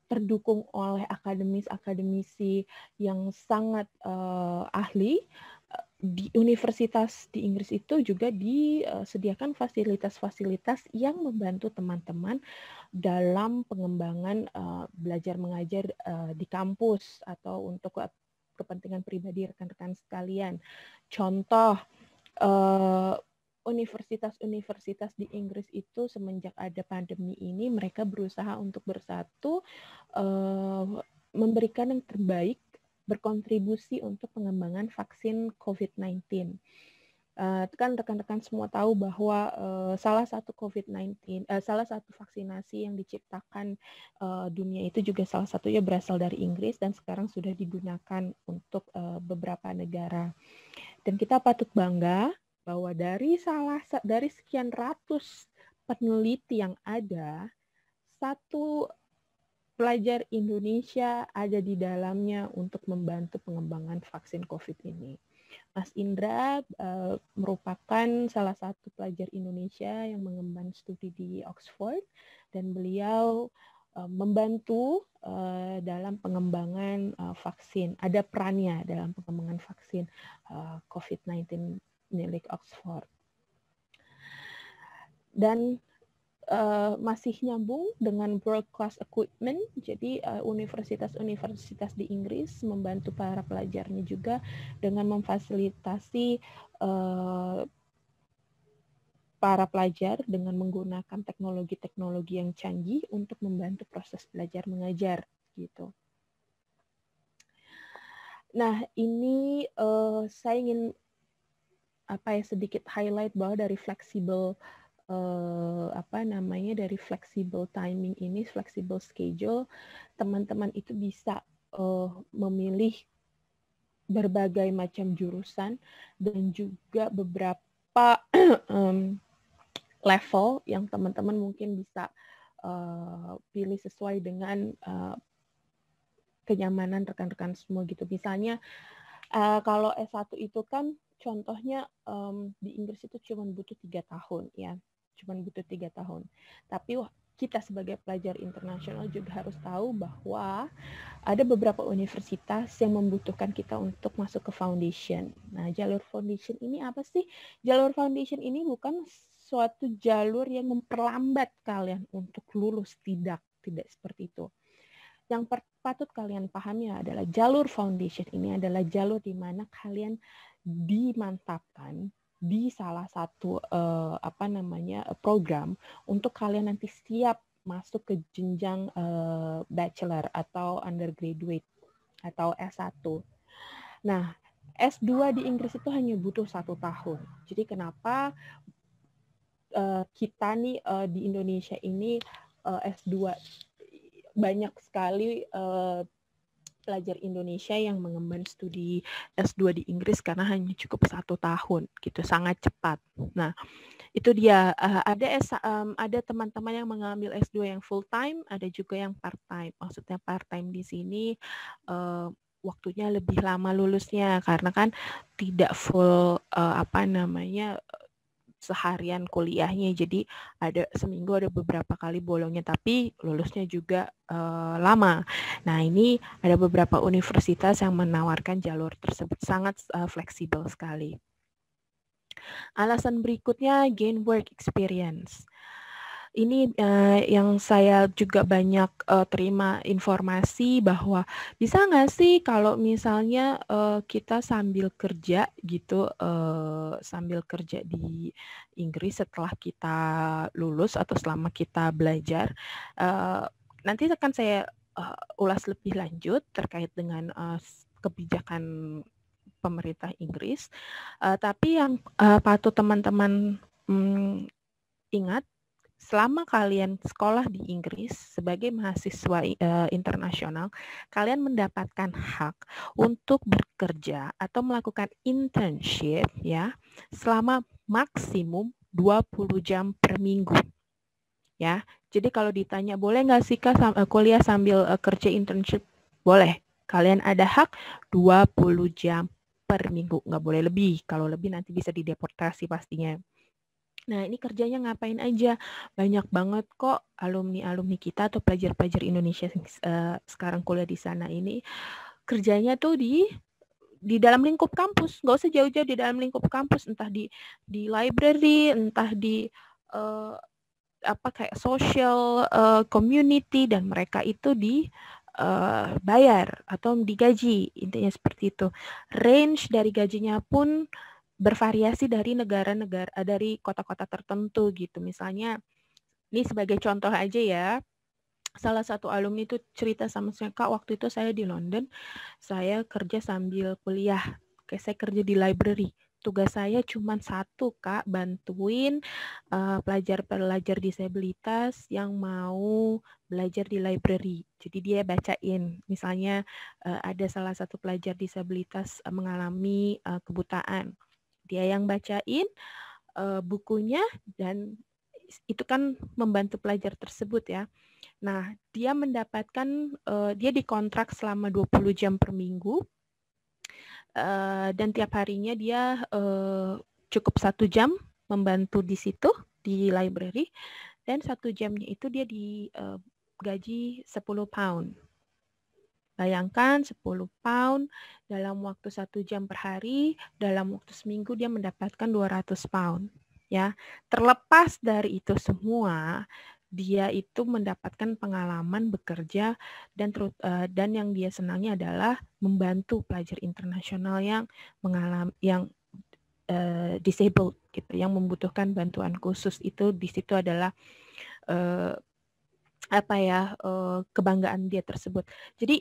terdukung oleh akademisi yang sangat ahli. Di universitas di Inggris itu juga disediakan fasilitas-fasilitas yang membantu teman-teman dalam pengembangan belajar mengajar di kampus atau untuk kepentingan pribadi rekan-rekan sekalian. Contoh, universitas-universitas di Inggris itu semenjak ada pandemi ini mereka berusaha untuk bersatu, memberikan yang terbaik, berkontribusi untuk pengembangan vaksin COVID-19. Kan rekan-rekan semua tahu bahwa salah satu vaksinasi yang diciptakan dunia itu juga salah satunya berasal dari Inggris dan sekarang sudah digunakan untuk beberapa negara. Dan kita patut bangga bahwa dari sekian ratus peneliti yang ada, satu pelajar Indonesia ada di dalamnya untuk membantu pengembangan vaksin COVID ini. Mas Indra merupakan salah satu pelajar Indonesia yang mengemban studi di Oxford dan beliau membantu dalam pengembangan vaksin. Ada perannya dalam pengembangan vaksin COVID-19 milik Oxford. Dan masih nyambung dengan world class equipment, jadi universitas-universitas di Inggris membantu para pelajarnya juga dengan memfasilitasi para pelajar dengan menggunakan teknologi-teknologi yang canggih untuk membantu proses belajar mengajar gitu. Nah, ini saya ingin sedikit highlight bahwa dari flexible dari flexible timing ini, flexible schedule, teman-teman itu bisa memilih berbagai macam jurusan dan juga beberapa level yang teman-teman mungkin bisa pilih sesuai dengan kenyamanan rekan-rekan semua gitu. Misalnya kalau S1 itu kan contohnya di Inggris itu cuma butuh 3 tahun ya. Cuma butuh 3 tahun. Tapi kita sebagai pelajar internasional juga harus tahu bahwa ada beberapa universitas yang membutuhkan kita untuk masuk ke foundation. Nah, jalur foundation ini apa sih? Jalur foundation ini bukan suatu jalur yang memperlambat kalian untuk lulus, tidak seperti itu. Yang patut kalian pahami adalah jalur foundation ini adalah jalur di mana kalian dimantapkan di salah satu program untuk kalian nanti siap masuk ke jenjang bachelor atau undergraduate atau S1. Nah, S2 di Inggris itu hanya butuh 1 tahun. Jadi kenapa kita nih di Indonesia ini S2 banyak sekali pelajar Indonesia yang mengemban studi S2 di Inggris karena hanya cukup 1 tahun gitu, sangat cepat. Nah, itu dia, ada teman-teman yang mengambil S2 yang full time, ada juga yang part time. Maksudnya part time di sini waktunya lebih lama lulusnya karena kan tidak full seharian kuliahnya, jadi ada seminggu ada beberapa kali bolongnya, tapi lulusnya juga lama. Nah, ini ada beberapa universitas yang menawarkan jalur tersebut, sangat fleksibel sekali. Alasan berikutnya, gain work experience. Ini yang saya juga banyak terima informasi bahwa bisa nggak sih kalau misalnya kita sambil kerja gitu, sambil kerja di Inggris setelah kita lulus atau selama kita belajar. Nanti akan saya ulas lebih lanjut terkait dengan kebijakan pemerintah Inggris. Tapi yang patut teman-teman ingat, selama kalian sekolah di Inggris sebagai mahasiswa internasional, kalian mendapatkan hak untuk bekerja atau melakukan internship ya selama maksimum 20 jam per minggu. Ya, jadi kalau ditanya boleh nggak sih Kak kuliah sambil kerja internship? Boleh. Kalian ada hak 20 jam per minggu, nggak boleh lebih. Kalau lebih nanti bisa dideportasi pastinya. Nah, ini kerjanya ngapain aja? Banyak banget kok alumni-alumni kita atau pelajar-pelajar Indonesia sekarang kuliah di sana ini kerjanya tuh di dalam lingkup kampus, nggak usah jauh-jauh, di dalam lingkup kampus, entah di library, entah di kayak social community, dan mereka itu bayar atau digaji, intinya seperti itu. Range dari gajinya pun bervariasi dari negara-negara, dari kota-kota tertentu gitu. Misalnya, ini sebagai contoh aja ya, salah satu alumni itu cerita sama saya, Kak, waktu itu saya di London, saya kerja sambil kuliah. Saya kerja di library. Tugas saya cuma satu, Kak, bantuin pelajar-pelajar disabilitas yang mau belajar di library. Jadi dia bacain, misalnya ada salah satu pelajar disabilitas mengalami kebutaan. Dia yang bacain bukunya, dan itu kan membantu pelajar tersebut ya. Nah, dia mendapatkan, dia dikontrak selama 20 jam per minggu, dan tiap harinya dia cukup 1 jam membantu di situ, di library, dan 1 jamnya itu dia digaji 10 pound. Bayangkan 10 pound dalam waktu 1 jam per hari, dalam waktu seminggu dia mendapatkan 200 pound. Ya, terlepas dari itu semua, dia itu mendapatkan pengalaman bekerja, dan yang dia senangi adalah membantu pelajar internasional yang disabled gitu, yang membutuhkan bantuan khusus. Itu di situ adalah kebanggaan dia tersebut. Jadi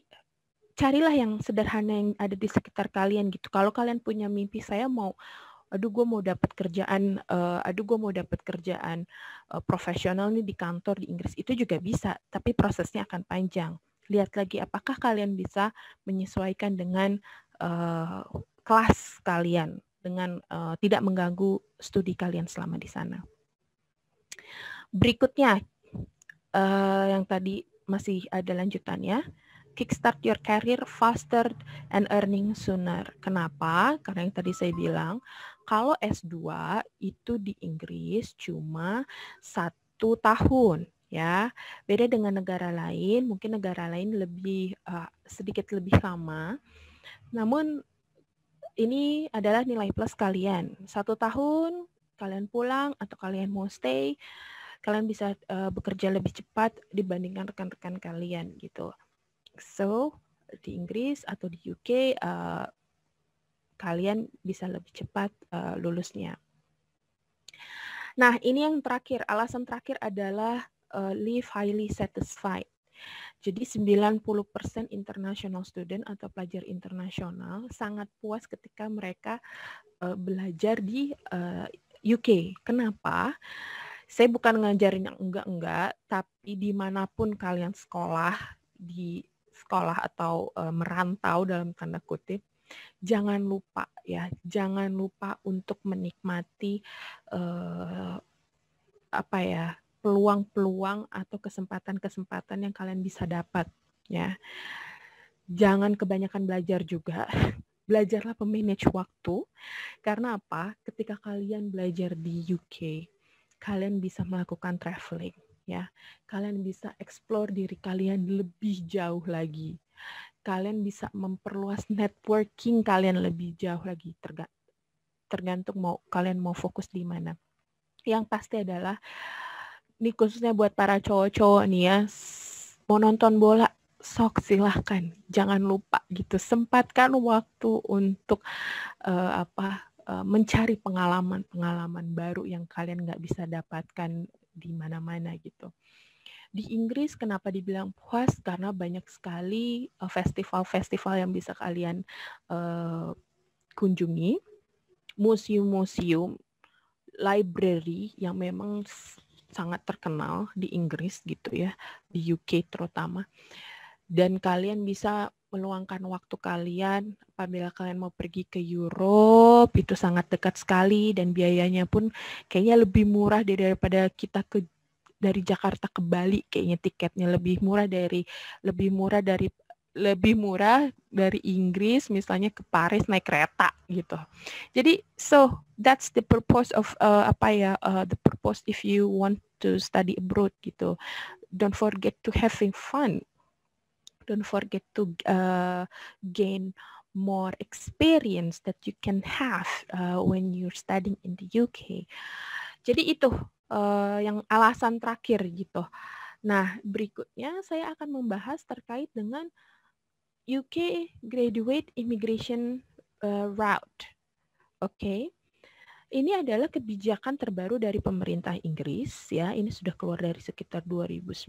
carilah yang sederhana yang ada di sekitar kalian gitu. Kalau kalian punya mimpi, saya mau, gue mau dapat kerjaan, profesional nih di kantor di Inggris, itu juga bisa, tapi prosesnya akan panjang. Lihat lagi apakah kalian bisa menyesuaikan dengan kelas kalian, dengan tidak mengganggu studi kalian selama di sana. Berikutnya, yang tadi masih ada lanjutannya, kickstart your career faster and earning sooner. Kenapa? Karena yang tadi saya bilang, kalau S2 itu di Inggris cuma 1 tahun, ya. Beda dengan negara lain, mungkin negara lain lebih sedikit lebih lama. Namun ini adalah nilai plus kalian. 1 tahun kalian pulang atau kalian mau stay, kalian bisa bekerja lebih cepat dibandingkan rekan-rekan kalian gitu. So, di Inggris atau di UK, kalian bisa lebih cepat lulusnya. Nah, ini yang terakhir, alasan terakhir adalah leave highly satisfied. Jadi 90% international student atau pelajar internasional sangat puas ketika mereka belajar di UK. Kenapa? Saya bukan ngajarin yang enggak-enggak, tapi dimanapun kalian sekolah, di sekolah atau merantau dalam tanda kutip, jangan lupa untuk menikmati peluang-peluang atau kesempatan-kesempatan yang kalian bisa dapat ya. Jangan kebanyakan belajar juga. Belajarlah memanage waktu. Karena apa? Ketika kalian belajar di UK, kalian bisa melakukan traveling ya. Kalian bisa explore diri kalian lebih jauh lagi. Kalian bisa memperluas networking kalian lebih jauh lagi, tergantung kalian mau fokus di mana. Yang pasti adalah ini khususnya buat para cowok-cowok nih ya, mau nonton bola, sok silahkan, jangan lupa gitu, sempatkan waktu untuk mencari pengalaman-pengalaman baru yang kalian nggak bisa dapatkan di mana-mana gitu. Di Inggris kenapa dibilang puas? Karena banyak sekali festival-festival yang bisa kalian kunjungi, museum-museum, library yang memang sangat terkenal di Inggris gitu ya, di UK terutama. Dan kalian bisa meluangkan waktu kalian apabila kalian mau pergi ke Europe, itu sangat dekat sekali dan biayanya pun kayaknya lebih murah daripada kita dari Jakarta ke Bali, kayaknya tiketnya lebih murah dari Inggris misalnya ke Paris naik kereta gitu. Jadi so that's the purpose of the purpose if you want to study abroad gitu. Don't forget to having fun. Don't forget to gain more experience that you can have when you're studying in the UK. Jadi itu yang alasan terakhir gitu. Nah, berikutnya saya akan membahas terkait dengan UK Graduate Immigration Route. Oke. Ini adalah kebijakan terbaru dari pemerintah Inggris ya. Ini sudah keluar dari sekitar 2019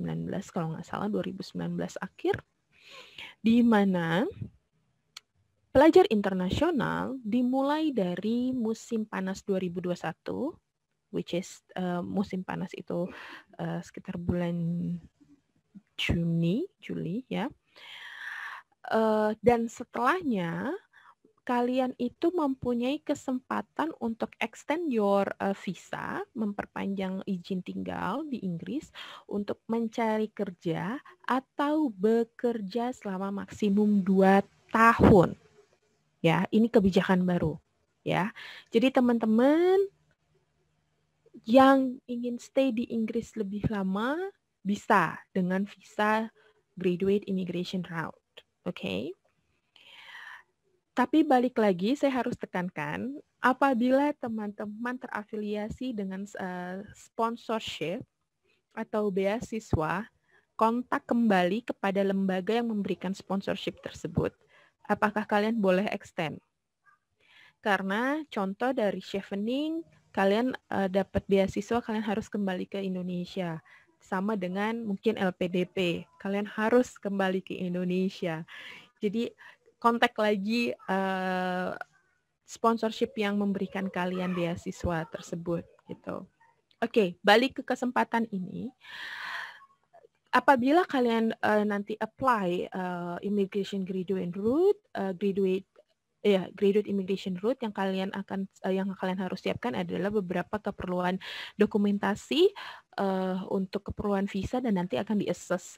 kalau nggak salah 2019 akhir. Di mana pelajar internasional dimulai dari musim panas 2021, which is musim panas itu sekitar bulan Juli ya. Dan setelahnya kalian itu mempunyai kesempatan untuk extend your visa, memperpanjang izin tinggal di Inggris untuk mencari kerja atau bekerja selama maksimum 2 tahun. Ya, ini kebijakan baru ya. Jadi teman-teman yang ingin stay di Inggris lebih lama bisa dengan visa Graduate Immigration Route. Oke. Tapi balik lagi, saya harus tekankan, apabila teman-teman terafiliasi dengan sponsorship atau beasiswa, kontak kembali kepada lembaga yang memberikan sponsorship tersebut. Apakah kalian boleh extend? Karena contoh dari Chevening, kalian dapat beasiswa, kalian harus kembali ke Indonesia. Sama dengan mungkin LPDP, kalian harus kembali ke Indonesia. Jadi kontak lagi sponsorship yang memberikan kalian beasiswa tersebut gitu. Oke, balik ke kesempatan ini. Apabila kalian nanti apply immigration graduate route, graduate immigration route yang kalian harus siapkan adalah beberapa keperluan dokumentasi untuk keperluan visa dan nanti akan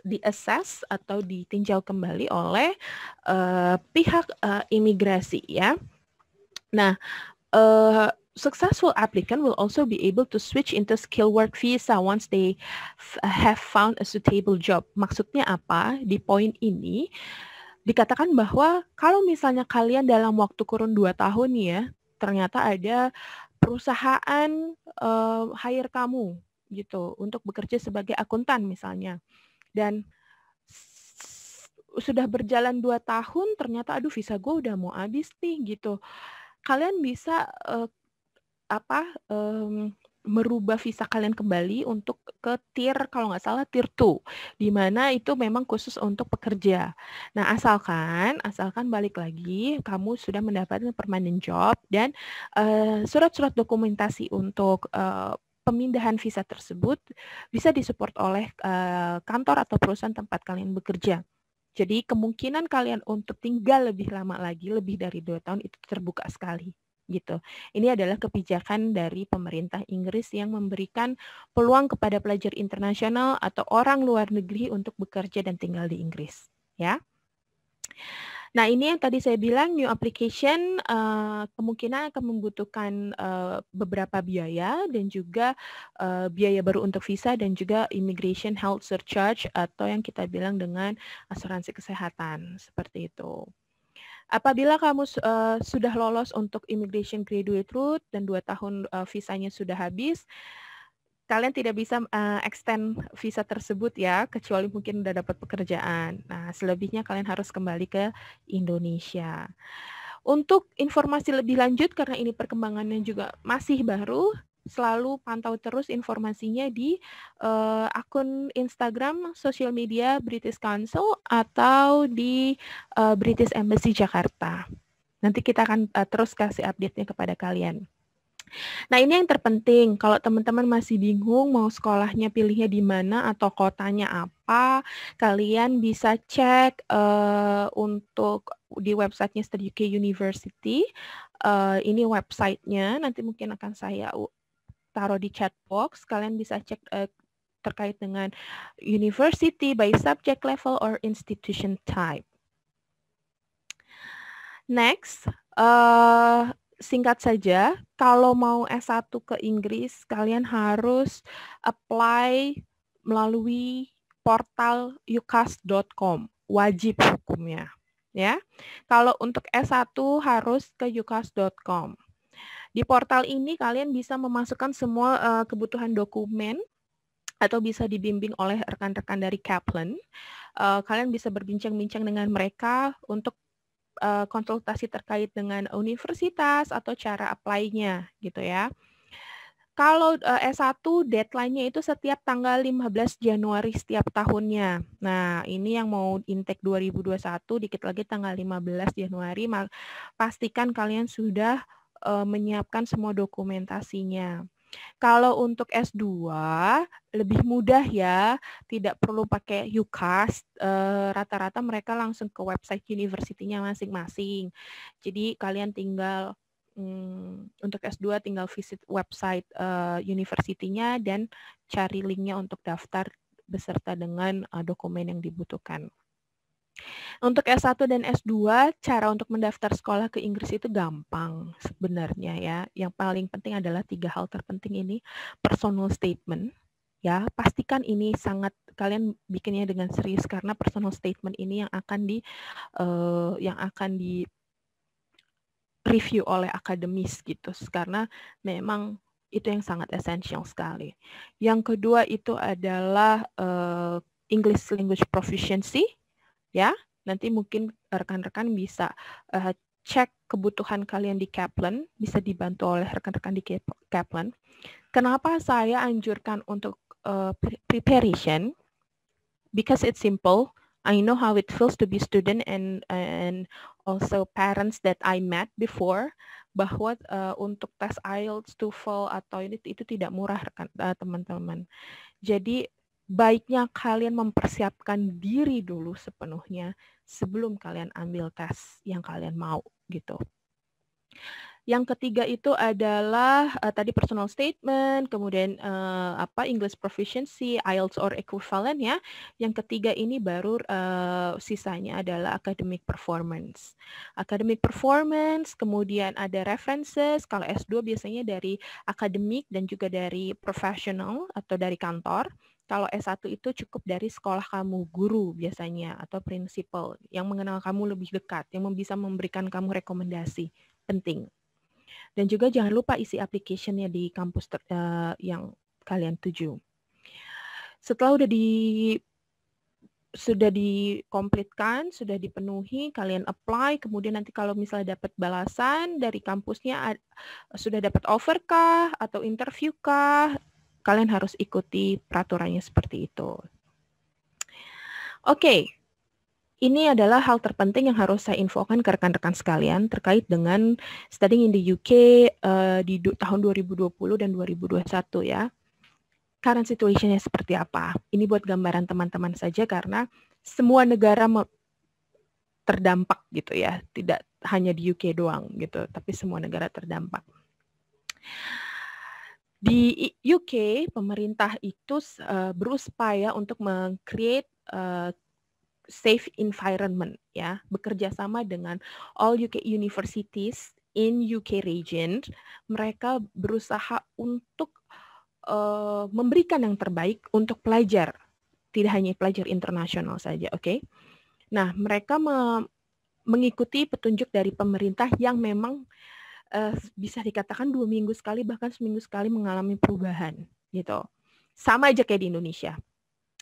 diassess atau ditinjau kembali oleh pihak imigrasi ya. Nah, successful applicant will also be able to switch into skilled work visa once they have found a suitable job. Maksudnya apa? Di poin ini dikatakan bahwa kalau misalnya kalian dalam waktu kurun 2 tahun ya, ternyata ada perusahaan hire kamu gitu untuk bekerja sebagai akuntan misalnya. Dan sudah berjalan 2 tahun ternyata aduh visa gue udah mau habis nih gitu. Kalian bisa merubah visa kalian kembali untuk ke tier, kalau nggak salah tier 2, di mana itu memang khusus untuk pekerja. Nah, asalkan balik lagi kamu sudah mendapatkan permanent job dan surat-surat dokumentasi untuk pemindahan visa tersebut bisa disupport oleh kantor atau perusahaan tempat kalian bekerja. Jadi kemungkinan kalian untuk tinggal lebih lama lagi, lebih dari 2 tahun itu terbuka sekali gitu. Ini adalah kebijakan dari pemerintah Inggris yang memberikan peluang kepada pelajar internasional atau orang luar negeri untuk bekerja dan tinggal di Inggris, ya. Nah, ini yang tadi saya bilang new application kemungkinan akan membutuhkan beberapa biaya dan juga biaya baru untuk visa dan juga immigration health surcharge atau yang kita bilang dengan asuransi kesehatan seperti itu. Apabila kamu sudah lolos untuk immigration graduate route dan 2 tahun visanya sudah habis, kalian tidak bisa extend visa tersebut ya, kecuali mungkin udah dapat pekerjaan. Nah, selebihnya kalian harus kembali ke Indonesia. Untuk informasi lebih lanjut, karena ini perkembangannya juga masih baru, selalu pantau terus informasinya di akun Instagram, sosial media British Council, atau di British Embassy Jakarta. Nanti kita akan terus kasih update-nya kepada kalian. Nah, ini yang terpenting. Kalau teman-teman masih bingung mau sekolahnya pilihnya di mana atau kotanya apa, kalian bisa cek untuk di websitenya Study UK University. Ini websitenya, nanti mungkin akan saya taruh di chat box. Kalian bisa cek terkait dengan university by subject level or institution type. Next, singkat saja, kalau mau S1 ke Inggris, kalian harus apply melalui portal ucas.com, wajib hukumnya. Ya, kalau untuk S1 harus ke ucas.com. Di portal ini kalian bisa memasukkan semua kebutuhan dokumen atau bisa dibimbing oleh rekan-rekan dari Kaplan. Kalian bisa berbincang-bincang dengan mereka untuk konsultasi terkait dengan universitas atau cara apply-nya gitu ya. Kalau S1 deadline-nya itu setiap tanggal 15 Januari setiap tahunnya. Nah, ini yang mau intake 2021 dikit lagi tanggal 15 Januari, pastikan kalian sudah menyiapkan semua dokumentasinya. Kalau untuk S2 lebih mudah ya, tidak perlu pakai UCAS, rata-rata mereka langsung ke website university-nya masing-masing. Jadi kalian tinggal untuk S2 tinggal visit website university-nya dan cari linknya untuk daftar beserta dengan dokumen yang dibutuhkan. Untuk S1 dan S2, cara untuk mendaftar sekolah ke Inggris itu gampang sebenarnya ya. Yang paling penting adalah 3 hal terpenting ini. Personal statement, ya. Pastikan ini sangat kalian bikinnya dengan serius karena personal statement ini yang akan di review oleh akademis gitu. Karena memang itu yang sangat esensial sekali. Yang kedua itu adalah English language proficiency. Ya, nanti mungkin rekan-rekan bisa cek kebutuhan kalian di Kaplan, bisa dibantu oleh rekan-rekan di Kaplan. Kenapa saya anjurkan untuk preparation? Because it's simple. I know how it feels to be student and also parents that I met before, bahwa untuk tes IELTS, TOEFL atau itu tidak murah teman-teman. Jadi baiknya kalian mempersiapkan diri dulu sepenuhnya sebelum kalian ambil tes yang kalian mau gitu. Yang ketiga itu adalah tadi personal statement, kemudian English proficiency, IELTS or equivalent ya. Yang ketiga ini baru sisanya adalah academic performance. Academic performance, kemudian ada references. Kalau S2 biasanya dari akademik dan juga dari professional atau dari kantor. Kalau S1 itu cukup dari sekolah kamu, guru biasanya, atau prinsipal, yang mengenal kamu lebih dekat, yang bisa memberikan kamu rekomendasi, penting. Dan juga jangan lupa isi application-nya di kampus yang kalian tuju. Setelah sudah dikomplitkan, sudah dipenuhi, kalian apply, kemudian nanti kalau misalnya dapat balasan dari kampusnya, sudah dapat offer kah, atau interview kah, kalian harus ikuti peraturannya seperti itu. Oke, ini adalah hal terpenting yang harus saya infokan ke rekan-rekan sekalian terkait dengan studying in the UK di tahun 2020 dan 2021 ya. Current situation-nya seperti apa? Ini buat gambaran teman-teman saja karena semua negara terdampak gitu ya, tidak hanya di UK doang gitu, tapi semua negara terdampak. Di UK, pemerintah itu berupaya untuk meng-create safe environment ya, bekerja sama dengan all UK universities in UK region. Mereka berusaha untuk memberikan yang terbaik untuk pelajar, tidak hanya pelajar internasional saja, oke? Nah, mereka mengikuti petunjuk dari pemerintah yang memang bisa dikatakan 2 minggu sekali, bahkan seminggu sekali mengalami perubahan, gitu. Sama aja kayak di Indonesia.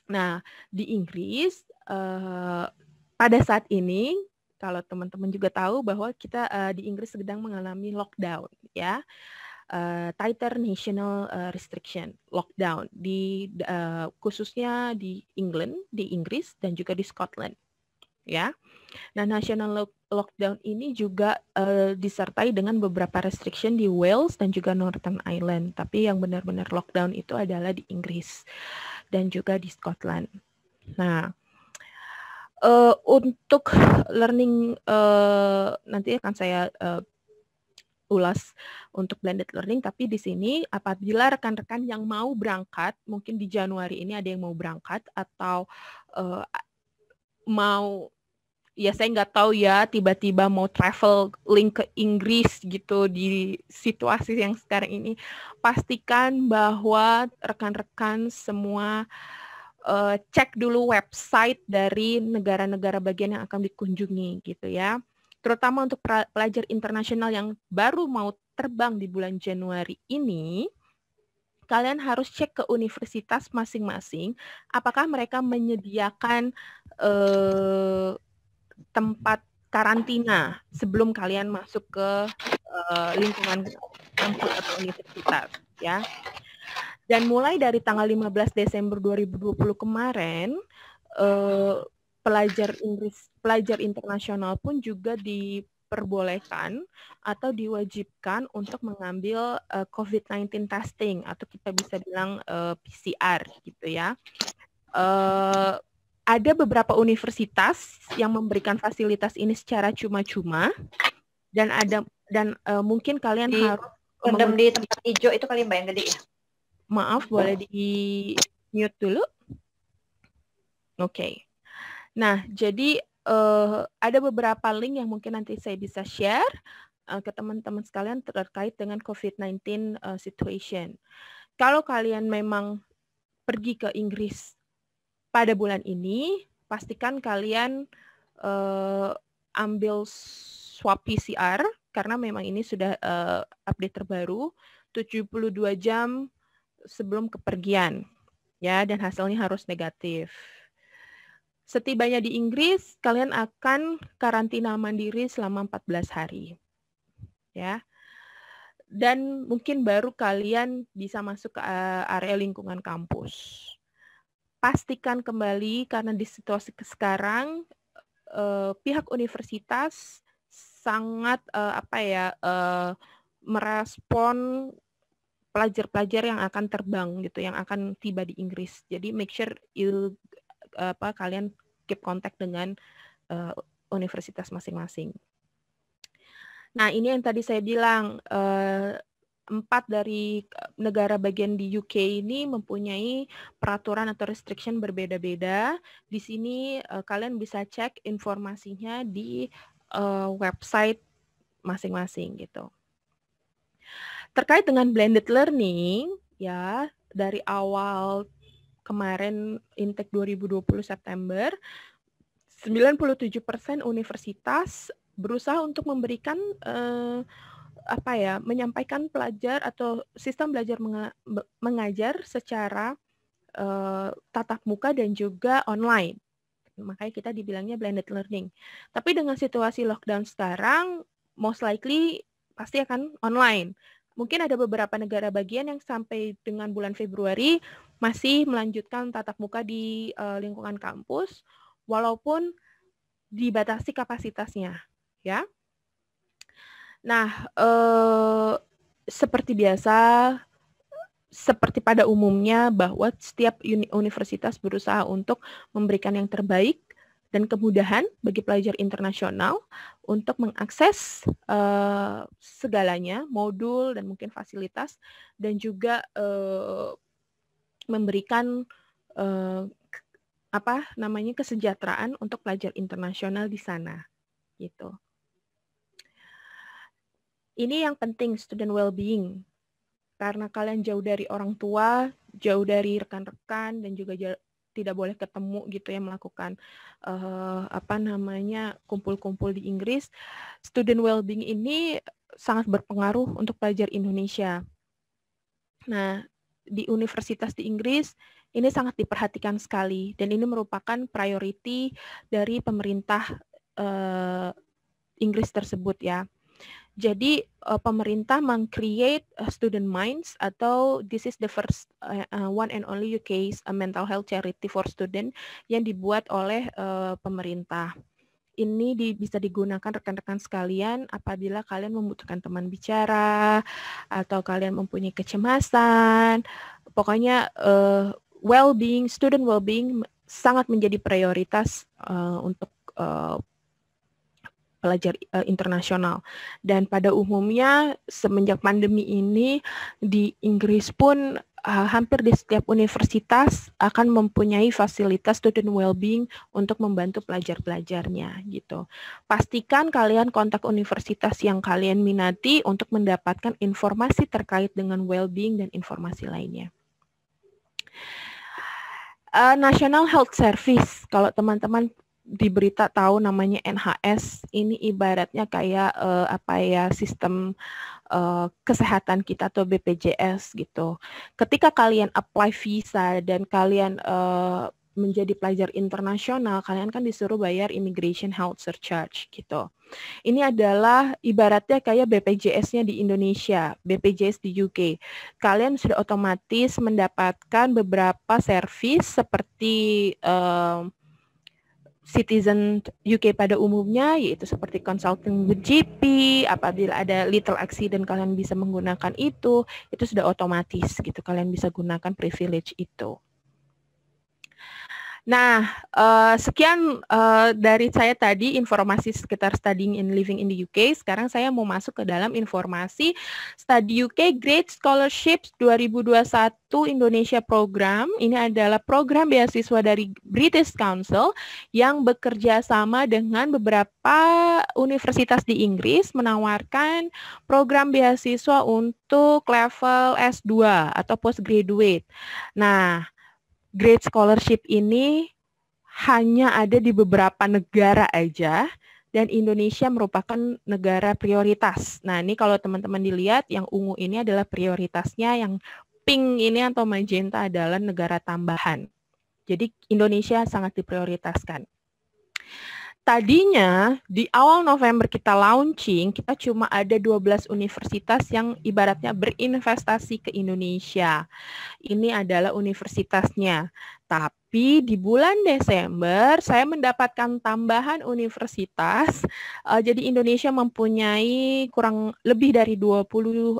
Nah, di Inggris, pada saat ini, kalau teman-teman juga tahu bahwa kita di Inggris sedang mengalami lockdown, ya. Tighter national restriction, lockdown, khususnya di England, di Inggris, dan juga di Scotland, ya. Nah, national lockdown ini juga disertai dengan beberapa restriction di Wales dan juga Northern Ireland. Tapi yang benar-benar lockdown itu adalah di Inggris dan juga di Scotland. Nah, untuk learning nanti akan saya ulas untuk blended learning. Tapi di sini apabila rekan-rekan yang mau berangkat, mungkin di Januari ini ada yang mau berangkat atau mau, ya saya nggak tahu ya, tiba-tiba mau traveling ke Inggris gitu di situasi yang sekarang ini, pastikan bahwa rekan-rekan semua cek dulu website dari negara-negara bagian yang akan dikunjungi gitu ya. Terutama untuk pelajar internasional yang baru mau terbang di bulan Januari ini, kalian harus cek ke universitas masing-masing apakah mereka menyediakan tempat karantina sebelum kalian masuk ke lingkungan kampus atau universitas, ya. Dan mulai dari tanggal 15 Desember 2020 kemarin, pelajar internasional pun juga diperbolehkan atau diwajibkan untuk mengambil COVID-19 testing atau kita bisa bilang PCR gitu ya. Ada beberapa universitas yang memberikan fasilitas ini secara cuma-cuma dan mungkin kalian harus Rendam di tempat hijau itu kali Mbak yang gede ya. Maaf, boleh di mute dulu. Oke. Nah, jadi ada beberapa link yang mungkin nanti saya bisa share ke teman-teman sekalian terkait dengan COVID-19 situation. Kalau kalian memang pergi ke Inggris pada bulan ini, pastikan kalian ambil swab PCR karena memang ini sudah update terbaru 72 jam sebelum kepergian, ya, dan hasilnya harus negatif. Setibanya di Inggris, kalian akan karantina mandiri selama 14 hari, ya. Dan mungkin baru kalian bisa masuk ke area lingkungan kampus. Pastikan kembali karena di situasi sekarang pihak universitas sangat merespon pelajar-pelajar yang akan terbang gitu, yang akan tiba di Inggris. Jadi make sure kalian keep contact dengan universitas masing-masing. Nah, ini yang tadi saya bilang 4 dari negara bagian di UK ini mempunyai peraturan atau restriction berbeda-beda. Di sini kalian bisa cek informasinya di website masing-masing gitu. Terkait dengan blended learning, ya, dari awal kemarin intake 2020 September, 97% universitas berusaha untuk memberikan menyampaikan pelajar atau sistem belajar mengajar secara tatap muka dan juga online. Makanya kita dibilangnya blended learning. Tapi dengan situasi lockdown sekarang, most likely pasti akan online. Mungkin ada beberapa negara bagian yang sampai dengan bulan Februari masih melanjutkan tatap muka di lingkungan kampus, walaupun dibatasi kapasitasnya, ya. Nah, seperti biasa, seperti pada umumnya bahwa setiap universitas berusaha untuk memberikan yang terbaik dan kemudahan bagi pelajar internasional untuk mengakses segalanya, modul dan mungkin fasilitas, dan juga memberikan kesejahteraan untuk pelajar internasional di sana, gitu. Ini yang penting, student well-being, karena kalian jauh dari orang tua, jauh dari rekan-rekan, dan juga tidak boleh ketemu gitu ya, melakukan kumpul-kumpul di Inggris. Student well-being ini sangat berpengaruh untuk pelajar Indonesia. Nah, di universitas di Inggris ini sangat diperhatikan sekali, dan ini merupakan priority dari pemerintah Inggris tersebut ya. Jadi pemerintah meng-create student minds, atau this is the first one and only UK's mental health charity for student yang dibuat oleh pemerintah. Ini bisa digunakan rekan-rekan sekalian apabila kalian membutuhkan teman bicara atau kalian mempunyai kecemasan. Pokoknya well-being, student well-being sangat menjadi prioritas untuk pelajar internasional. Dan pada umumnya semenjak pandemi ini di Inggris pun hampir di setiap universitas akan mempunyai fasilitas student well-being untuk membantu pelajar-pelajarnya gitu. Pastikan kalian kontak universitas yang kalian minati untuk mendapatkan informasi terkait dengan well-being dan informasi lainnya. National Health Service, kalau teman-teman di berita tahu namanya NHS, ini ibaratnya kayak sistem kesehatan kita atau BPJS gitu. Ketika kalian apply visa dan kalian menjadi pelajar internasional, kalian kan disuruh bayar immigration health surcharge gitu. Ini adalah ibaratnya kayak BPJS-nya di Indonesia, BPJS di UK. Kalian sudah otomatis mendapatkan beberapa service seperti citizen UK pada umumnya, yaitu seperti consulting with GP, apabila ada little accident kalian bisa menggunakan itu sudah otomatis gitu, kalian bisa gunakan privilege itu. Nah, sekian dari saya tadi informasi sekitar studying and living in the UK. Sekarang saya mau masuk ke dalam informasi Study UK Great Scholarships 2021 Indonesia Program. Ini adalah program beasiswa dari British Council yang bekerja sama dengan beberapa universitas di Inggris menawarkan program beasiswa untuk level S2 atau postgraduate. Nah, Great Scholarship ini hanya ada di beberapa negara aja, dan Indonesia merupakan negara prioritas. Nah, ini kalau teman-teman dilihat, yang ungu ini adalah prioritasnya, yang pink ini atau magenta adalah negara tambahan. Jadi Indonesia sangat diprioritaskan. Tadinya di awal November kita launching, kita cuma ada 12 universitas yang ibaratnya berinvestasi ke Indonesia. Ini adalah universitasnya. Tapi di bulan Desember saya mendapatkan tambahan universitas. Jadi Indonesia mempunyai kurang lebih dari 20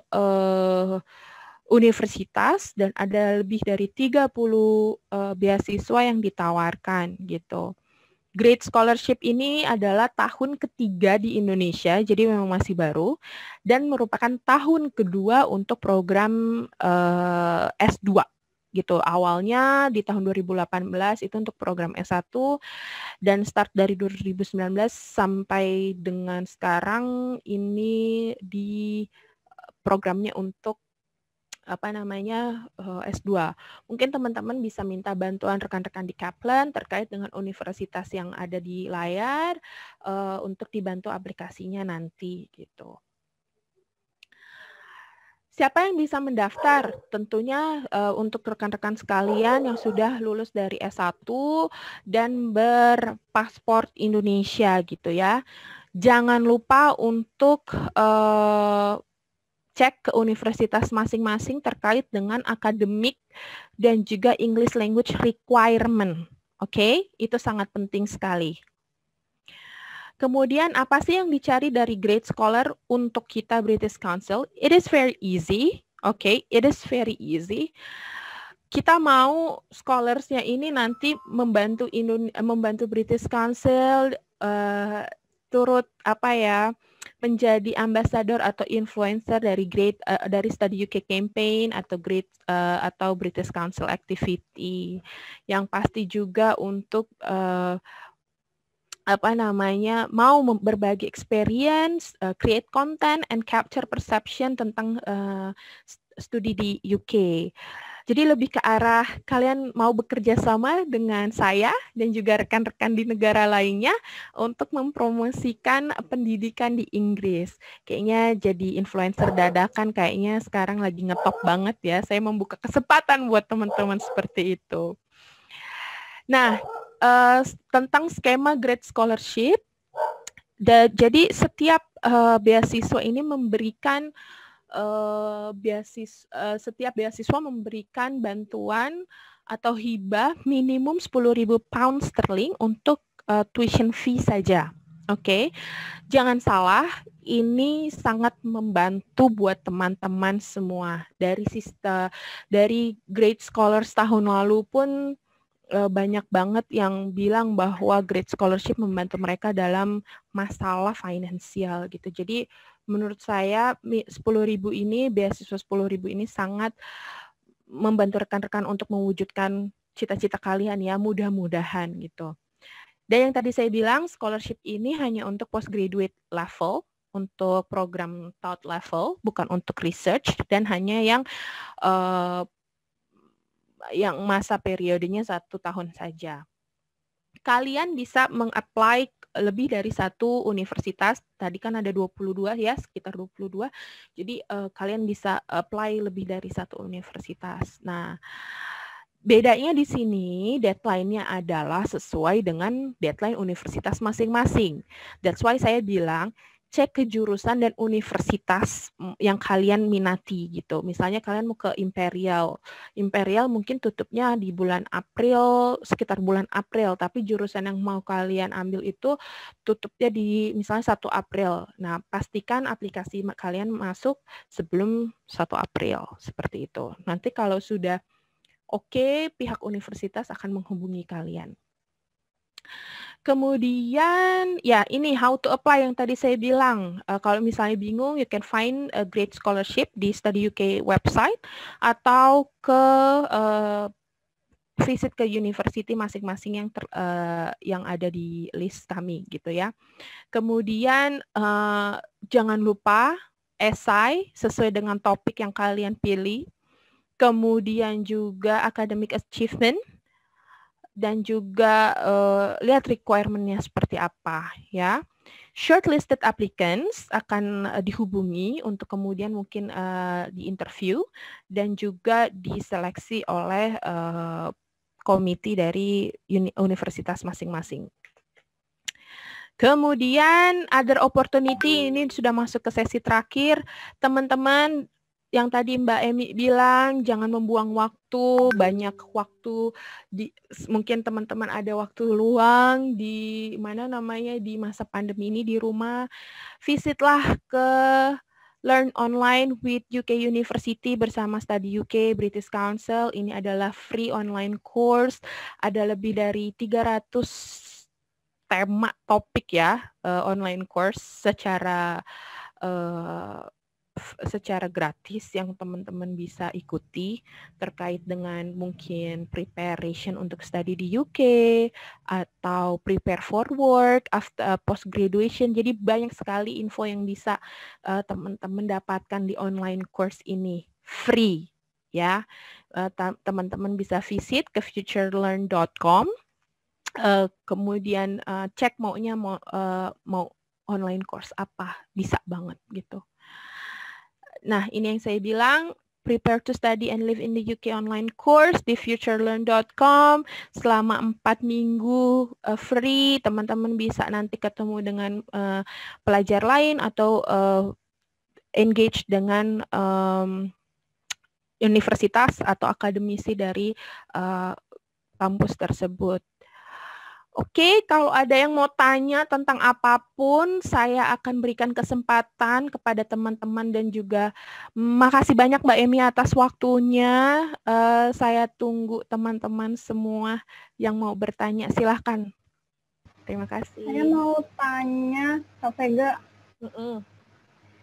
universitas, dan ada lebih dari 30 beasiswa yang ditawarkan gitu. Great Scholarship ini adalah tahun ketiga di Indonesia, jadi memang masih baru, dan merupakan tahun kedua untuk program S2 gitu. Awalnya di tahun 2018 itu untuk program S1, dan start dari 2019 sampai dengan sekarang ini di programnya untuk S2. Mungkin teman-teman bisa minta bantuan rekan-rekan di Kaplan terkait dengan universitas yang ada di layar untuk dibantu aplikasinya nanti gitu. Siapa yang bisa mendaftar? Tentunya untuk rekan-rekan sekalian yang sudah lulus dari S1 dan berpaspor Indonesia gitu ya. Jangan lupa untuk cek ke universitas masing-masing terkait dengan akademik dan juga English language requirement. Oke, itu sangat penting sekali. Kemudian apa sih yang dicari dari Great Scholar untuk kita British Council? It is very easy. Okay, it is very easy. kita mau scholarsnya ini nanti membantu British Council turut menjadi ambassador atau influencer dari dari Study UK Campaign atau British Council activity, yang pasti juga untuk mau berbagi experience, create content and capture perception tentang studi di UK. Jadi lebih ke arah kalian mau bekerja sama dengan saya dan juga rekan-rekan di negara lainnya untuk mempromosikan pendidikan di Inggris. Kayaknya jadi influencer dadakan kayaknya sekarang lagi ngetop banget ya. Saya membuka kesempatan buat teman-teman seperti itu. Nah, tentang skema Great Scholarship, jadi setiap beasiswa ini memberikan setiap beasiswa memberikan bantuan atau hibah minimum 10.000 pound sterling untuk tuition fee saja. Oke, jangan salah, ini sangat membantu buat teman-teman semua. Dari Great Scholars tahun lalu pun banyak banget yang bilang bahwa Great Scholarship membantu mereka dalam masalah finansial gitu. Jadi menurut saya 10.000 ini, beasiswa 10.000 ini sangat membantu rekan-rekan untuk mewujudkan cita-cita kalian ya, mudah-mudahan gitu. Dan yang tadi saya bilang, scholarship ini hanya untuk postgraduate level, untuk program third level, bukan untuk research, dan hanya yang masa periodenya 1 tahun saja. Kalian bisa meng-apply lebih dari satu universitas. Tadi kan ada 22 ya, sekitar 22. Jadi kalian bisa apply lebih dari satu universitas. Nah, bedanya di sini deadline-nya adalah sesuai dengan deadline universitas masing-masing. That's why saya bilang cek ke jurusan dan universitas yang kalian minati gitu. Misalnya kalian mau ke Imperial. Imperial mungkin tutupnya di bulan April, sekitar bulan April, tapi jurusan yang mau kalian ambil itu tutupnya di misalnya 1 April. Nah, pastikan aplikasi kalian masuk sebelum 1 April, seperti itu. Nanti kalau sudah oke, pihak universitas akan menghubungi kalian. Kemudian, ya ini how to apply yang tadi saya bilang. Kalau misalnya bingung, you can find a Great Scholarship di Study UK website atau visit ke university masing-masing yang ada di list kami gitu ya. Kemudian jangan lupa esai sesuai dengan topik yang kalian pilih. Kemudian juga academic achievement. Dan juga lihat requirement-nya seperti apa ya. Shortlisted applicants akan dihubungi untuk kemudian mungkin di-interview dan juga diseleksi oleh komite dari universitas masing-masing. Kemudian other opportunity, ini sudah masuk ke sesi terakhir. Teman-teman, yang tadi Mbak Emi bilang, jangan membuang waktu, banyak waktu, mungkin teman-teman ada waktu luang di di masa pandemi ini di rumah, visitlah ke Learn Online with UK University bersama Study UK, British Council. Ini adalah free online course, ada lebih dari 300 tema topik ya, online course secara gratis yang teman-teman bisa ikuti terkait dengan mungkin preparation untuk study di UK atau prepare for work after post graduation. Jadi banyak sekali info yang bisa teman-teman dapatkan di online course ini, free ya. Teman-teman bisa visit ke futurelearn.com, kemudian cek mau online course apa, bisa banget gitu. Nah, ini yang saya bilang, prepare to study and live in the UK online course di futurelearn.com selama 4 minggu free. Teman-teman bisa nanti ketemu dengan pelajar lain atau engage dengan universitas atau akademisi dari kampus tersebut. Oke, kalau ada yang mau tanya tentang apapun, saya akan berikan kesempatan kepada teman-teman dan juga makasih banyak Mbak Emi atas waktunya. Saya tunggu teman-teman semua yang mau bertanya. Silahkan. Terima kasih. Saya mau tanya, Kak Vega.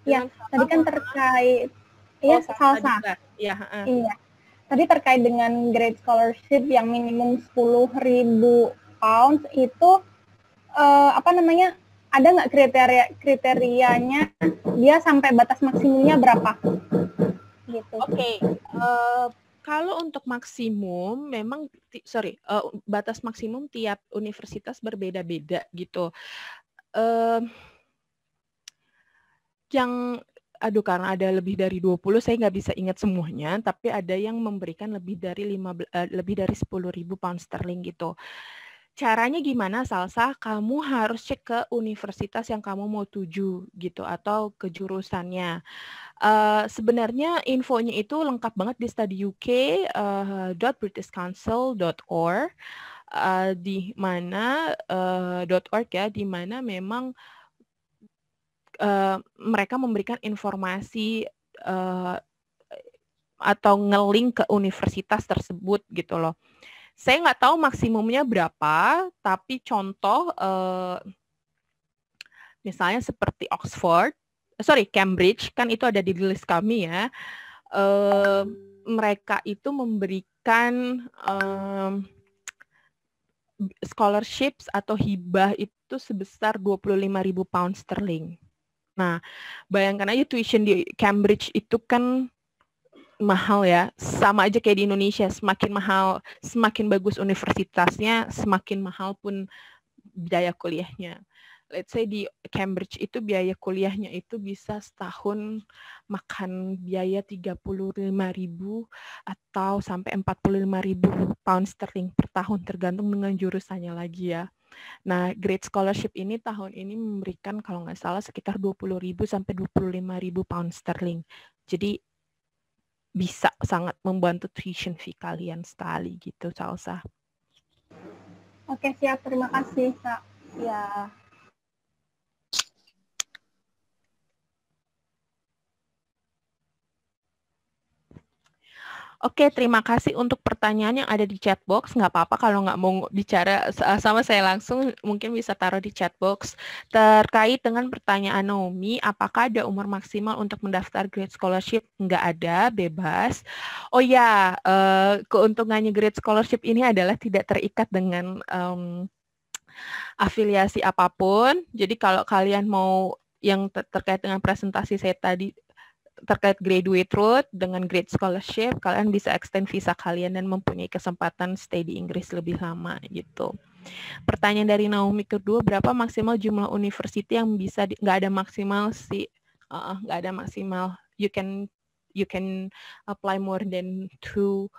Ya, tadi kan terkait, ya salsa. Iya. Iya. Tadi terkait dengan grade scholarship yang minimum 10.000 pounds itu ada nggak kriterianya dia sampai batas maksimumnya berapa? Gitu. Oke. Kalau untuk maksimum memang batas maksimum tiap universitas berbeda-beda gitu. Karena ada lebih dari 20 saya nggak bisa ingat semuanya, tapi ada yang memberikan lebih dari 10.000 pound sterling gitu. Caranya gimana, Salsa? Kamu harus cek ke universitas yang kamu mau tuju gitu atau ke jurusannya. Sebenarnya infonya itu lengkap banget di studyuk.britishcouncil.org di mana .org ya, di mana memang mereka memberikan informasi atau nge-link ke universitas tersebut gitu loh. Saya nggak tahu maksimumnya berapa, tapi contoh misalnya seperti Cambridge, kan itu ada di list kami ya. Mereka itu memberikan scholarships atau hibah itu sebesar 25.000 pound sterling. Nah, bayangkan aja tuition di Cambridge itu kan mahal ya, sama aja kayak di Indonesia, semakin mahal, semakin bagus universitasnya, semakin mahal pun biaya kuliahnya. Let's say di Cambridge itu biaya kuliahnya itu bisa setahun makan biaya 35.000 atau sampai 45.000 pound sterling per tahun, tergantung dengan jurusannya lagi ya. Nah, Great Scholarship ini tahun ini memberikan kalau nggak salah sekitar 20.000 sampai 25.000 pound sterling. Jadi bisa sangat membantu tuition fee kalian sekali gitu, Salsa. Oke, siap. Terima kasih, Kak. Ya. Oke, terima kasih untuk pertanyaan yang ada di chat box. Nggak apa-apa kalau nggak mau bicara sama saya langsung, mungkin bisa taruh di chat box. Terkait dengan pertanyaan Naomi, apakah ada umur maksimal untuk mendaftar Great Scholarship? Nggak ada, bebas. Oh ya, keuntungannya Great Scholarship ini adalah tidak terikat dengan afiliasi apapun. Jadi kalau kalian mau yang terkait dengan presentasi saya tadi, terkait graduate route dengan Great Scholarship, kalian bisa extend visa kalian dan mempunyai kesempatan stay di Inggris lebih lama gitu. Pertanyaan dari Naomi kedua, berapa maksimal jumlah university yang bisa nggak ada maksimal sih, nggak ada maksimal. You can apply more than 2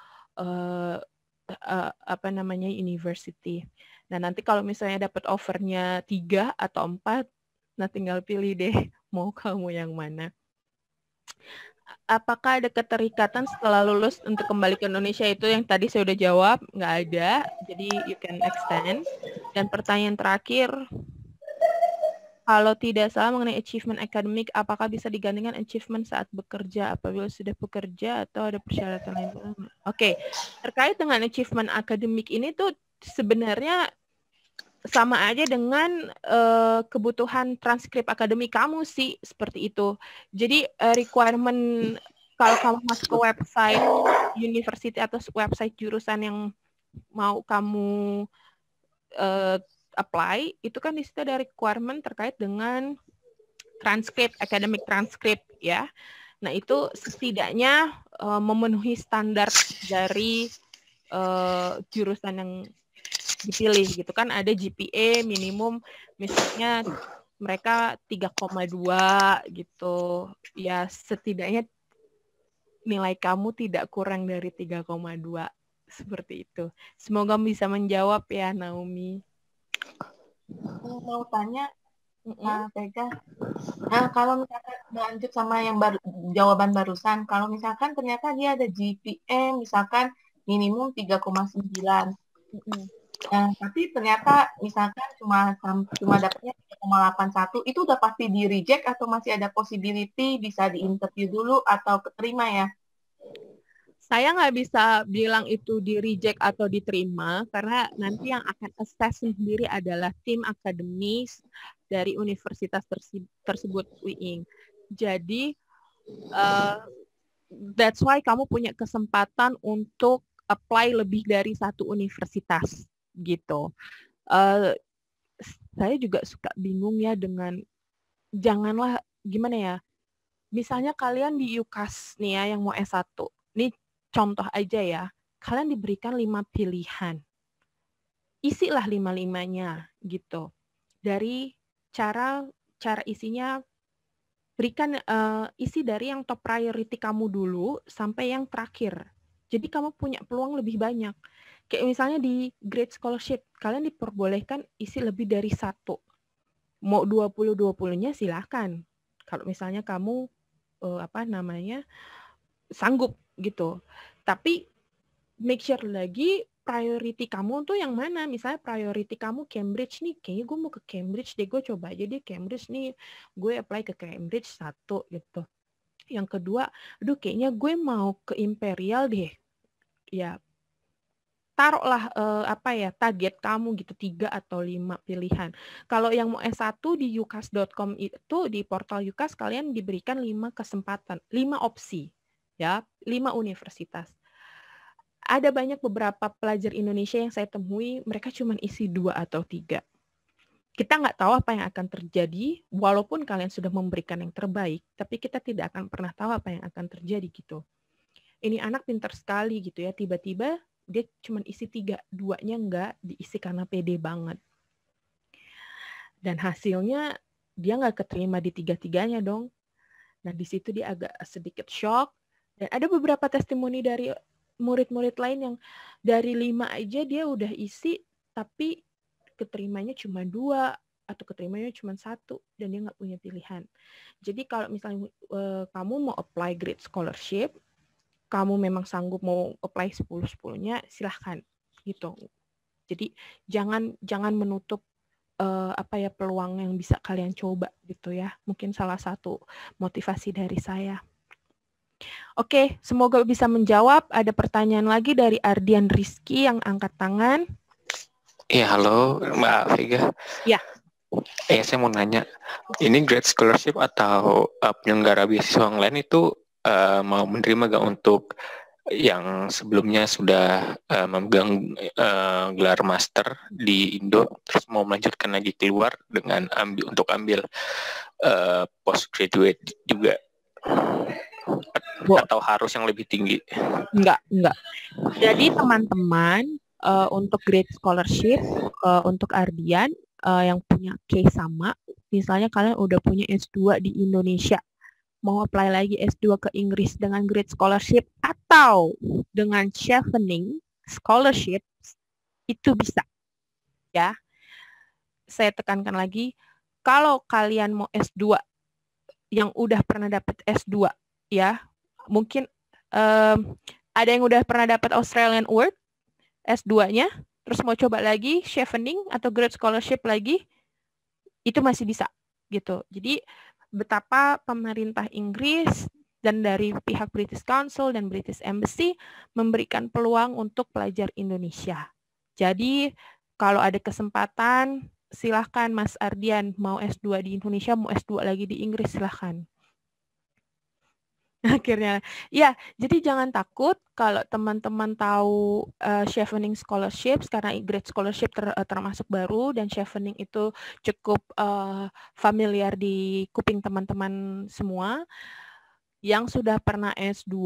university. Nah nanti kalau misalnya dapat offernya 3 atau 4, nah tinggal pilih deh mau kamu yang mana. Apakah ada keterikatan setelah lulus untuk kembali ke Indonesia? Itu yang tadi saya udah jawab, nggak ada. Jadi you can extend. Dan pertanyaan terakhir, kalau tidak salah mengenai achievement akademik, apakah bisa digandingkan achievement saat bekerja apabila sudah bekerja atau ada persyaratan lain? Oke, terkait dengan achievement akademik ini tuh sebenarnya sama aja dengan kebutuhan transkrip akademik kamu sih, seperti itu. Jadi requirement kalau kamu masuk ke website university atau website jurusan yang mau kamu apply, itu kan di situ ada requirement terkait dengan transkrip, academic transkrip ya. Nah itu setidaknya memenuhi standar dari jurusan yang dipilih gitu kan. Ada GPA minimum misalnya mereka 3,2 gitu ya, setidaknya nilai kamu tidak kurang dari 3,2 seperti itu. Semoga bisa menjawab ya Naomi. Mau tanya Nah, Vega. Nah, kalau misalkan lanjut sama yang jawaban barusan, kalau misalkan ternyata dia ada GPA misalkan minimum 3,9. Tapi ternyata misalkan cuma dapatnya 3,81, itu udah pasti di reject atau masih ada possibility bisa di-interview dulu atau keterima ya? Saya nggak bisa bilang itu di reject atau diterima, karena nanti yang akan assess sendiri adalah tim akademis dari universitas tersebut, Wiing. Jadi, that's why kamu punya kesempatan untuk apply lebih dari satu universitas, gitu. Saya juga suka bingung ya dengan, janganlah, gimana ya, misalnya kalian di UCAS nih ya, yang mau S1, nih contoh aja ya, kalian diberikan 5 pilihan. Isilah 5-5-nya gitu. Dari cara isinya, berikan isi dari yang top priority kamu dulu sampai yang terakhir. Jadi kamu punya peluang lebih banyak. Kayak misalnya di grade scholarship, kalian diperbolehkan isi lebih dari 1. Mau 20-20-nya silahkan. Kalau misalnya kamu sanggup gitu. Tapi make sure lagi priority kamu tuh yang mana. Misalnya priority kamu Cambridge nih, kayaknya gue mau ke Cambridge deh, gue coba aja deh Cambridge nih, gue apply ke Cambridge 1 gitu. Yang kedua, aduh kayaknya gue mau ke Imperial deh. Ya, taruhlah target kamu gitu 3 atau 5 pilihan. Kalau yang mau S1 di ucas.com itu, di portal UCAS, kalian diberikan 5 kesempatan, 5 opsi ya, 5 universitas. Ada banyak beberapa pelajar Indonesia yang saya temui, mereka cuma isi 2 atau 3. Kita nggak tahu apa yang akan terjadi, walaupun kalian sudah memberikan yang terbaik, tapi kita tidak akan pernah tahu apa yang akan terjadi gitu. Ini anak pintar sekali gitu ya, tiba-tiba dia cuma isi 3, 2-nya nggak diisi karena pede banget. Dan hasilnya dia nggak keterima di 3-3-nya dong. Nah di situ dia agak sedikit shock. Dan ada beberapa testimoni dari murid-murid lain yang dari 5 aja dia udah isi, tapi keterimanya cuma 2 atau keterimanya cuma 1 dan dia nggak punya pilihan. Jadi kalau misalnya kamu mau apply grade scholarship, kamu memang sanggup mau apply 10-10-nya, silahkan gitu. Jadi jangan menutup peluang yang bisa kalian coba gitu ya. Mungkin salah satu motivasi dari saya. Oke, semoga bisa menjawab. Ada pertanyaan lagi dari Ardian Rizky yang angkat tangan. Iya, halo Mbak Vega. Ya. Saya mau nanya, ini grad scholarship atau penyelenggara beasiswa online itu mau menerima gak untuk yang sebelumnya sudah memegang gelar master di Indo, terus mau melanjutkan lagi keluar dengan untuk ambil postgraduate juga? Atau harus yang lebih tinggi? Enggak. Jadi teman-teman untuk grade scholarship untuk Ardian yang punya case sama, misalnya kalian udah punya S2 di Indonesia, mau apply lagi S2 ke Inggris dengan grade scholarship atau dengan chevening scholarship, itu bisa. Ya. Saya tekankan lagi, kalau kalian mau S2 yang udah pernah dapat S2 ya, mungkin ada yang udah pernah dapat Australian Award S2-nya, terus mau coba lagi chevening atau grade scholarship lagi, itu masih bisa gitu. Jadi betapa pemerintah Inggris dan dari pihak British Council dan British Embassy memberikan peluang untuk pelajar Indonesia. Jadi kalau ada kesempatan, silahkan Mas Ardian, mau S2 di Indonesia, mau S2 lagi di Inggris, silahkan. Akhirnya, ya, jadi jangan takut kalau teman-teman tahu chevening scholarships, karena grade scholarship termasuk baru, dan chevening itu cukup familiar di kuping teman-teman semua. Yang sudah pernah S2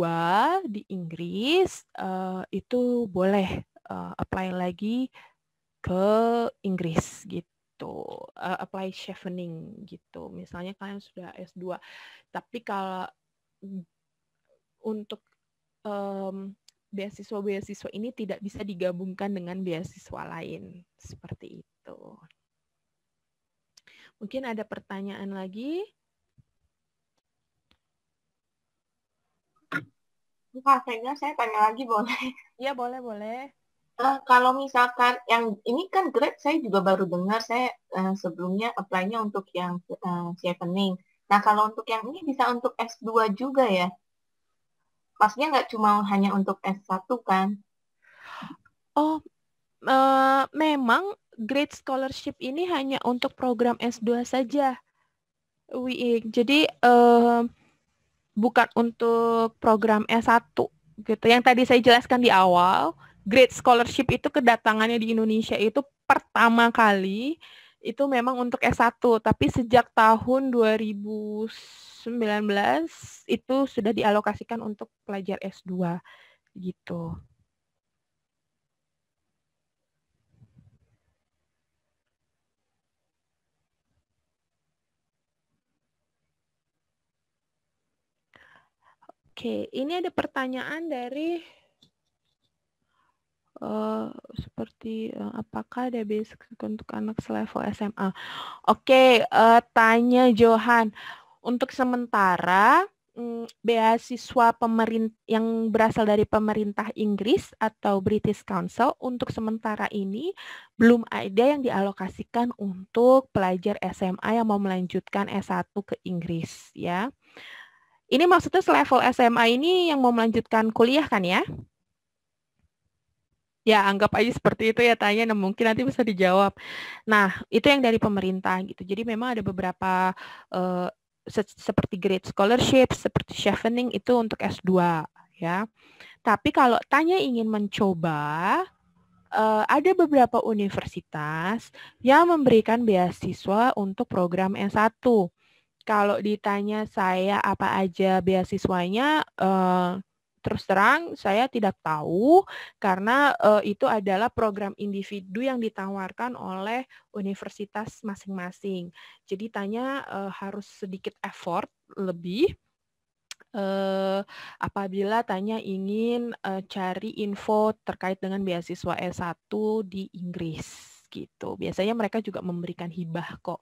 di Inggris, itu boleh apply lagi ke Inggris gitu, apply chevening gitu. Misalnya kalian sudah S2, tapi kalau untuk beasiswa-beasiswa ini tidak bisa digabungkan dengan beasiswa lain, seperti itu. Mungkin ada pertanyaan lagi? Kak Vega, saya tanya lagi boleh? Iya, boleh. Kalau misalkan yang ini kan grade saya juga baru dengar, saya sebelumnya apply-nya untuk yang chevening. Nah, kalau untuk yang ini bisa untuk S2 juga ya? Maksudnya nggak cuma hanya untuk S1 kan? Oh, memang grade scholarship ini hanya untuk program S2 saja. Jadi bukan untuk program S1 gitu. Yang tadi saya jelaskan di awal, grade scholarship itu kedatangannya di Indonesia itu pertama kali itu memang untuk S1, tapi sejak tahun 2019 itu sudah dialokasikan untuk pelajar S2 gitu. Oke, ini ada pertanyaan dari apakah ada basic untuk anak selevel SMA? Oke, tanya Johan. Untuk sementara beasiswa yang berasal dari pemerintah Inggris atau British Council untuk sementara ini belum ada yang dialokasikan untuk pelajar SMA yang mau melanjutkan S1 ke Inggris ya. Ini maksudnya selevel SMA ini yang mau melanjutkan kuliah kan ya? Ya, anggap aja seperti itu ya tanya, mungkin nanti bisa dijawab. Nah, itu yang dari pemerintah gitu. Jadi memang ada beberapa seperti grade scholarship, seperti chevening itu untuk S2 ya. Tapi kalau tanya ingin mencoba, ada beberapa universitas yang memberikan beasiswa untuk program S1. Kalau ditanya saya apa aja beasiswanya, terus terang saya tidak tahu karena itu adalah program individu yang ditawarkan oleh universitas masing-masing. Jadi tanya harus sedikit effort lebih apabila tanya ingin cari info terkait dengan beasiswa S1 di Inggris gitu. Biasanya mereka juga memberikan hibah kok,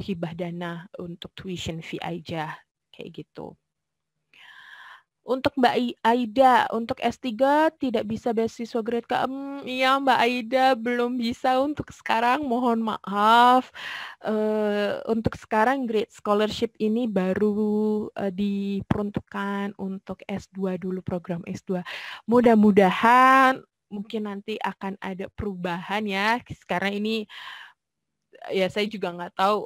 hibah dana untuk tuition fee aja kayak gitu. Untuk Mbak Aida, untuk S3 tidak bisa beasiswa grade ke iya Mbak Aida belum bisa untuk sekarang, mohon maaf. Untuk sekarang grade scholarship ini baru diperuntukkan untuk S2 dulu, program S2. Mudah-mudahan mungkin nanti akan ada perubahan ya, karena ini ya saya juga nggak tahu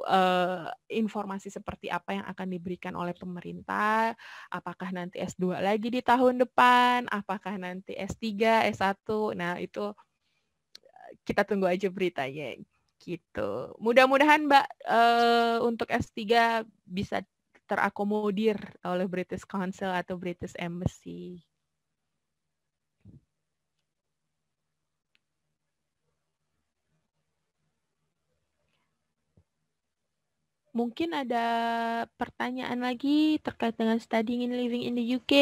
informasi seperti apa yang akan diberikan oleh pemerintah, apakah nanti S2 lagi di tahun depan, apakah nanti S3, S1, nah itu kita tunggu aja beritanya gitu. Mudah-mudahan Mbak untuk S3 bisa terakomodir oleh British Council atau British Embassy. Mungkin ada pertanyaan lagi terkait dengan studying and living in the UK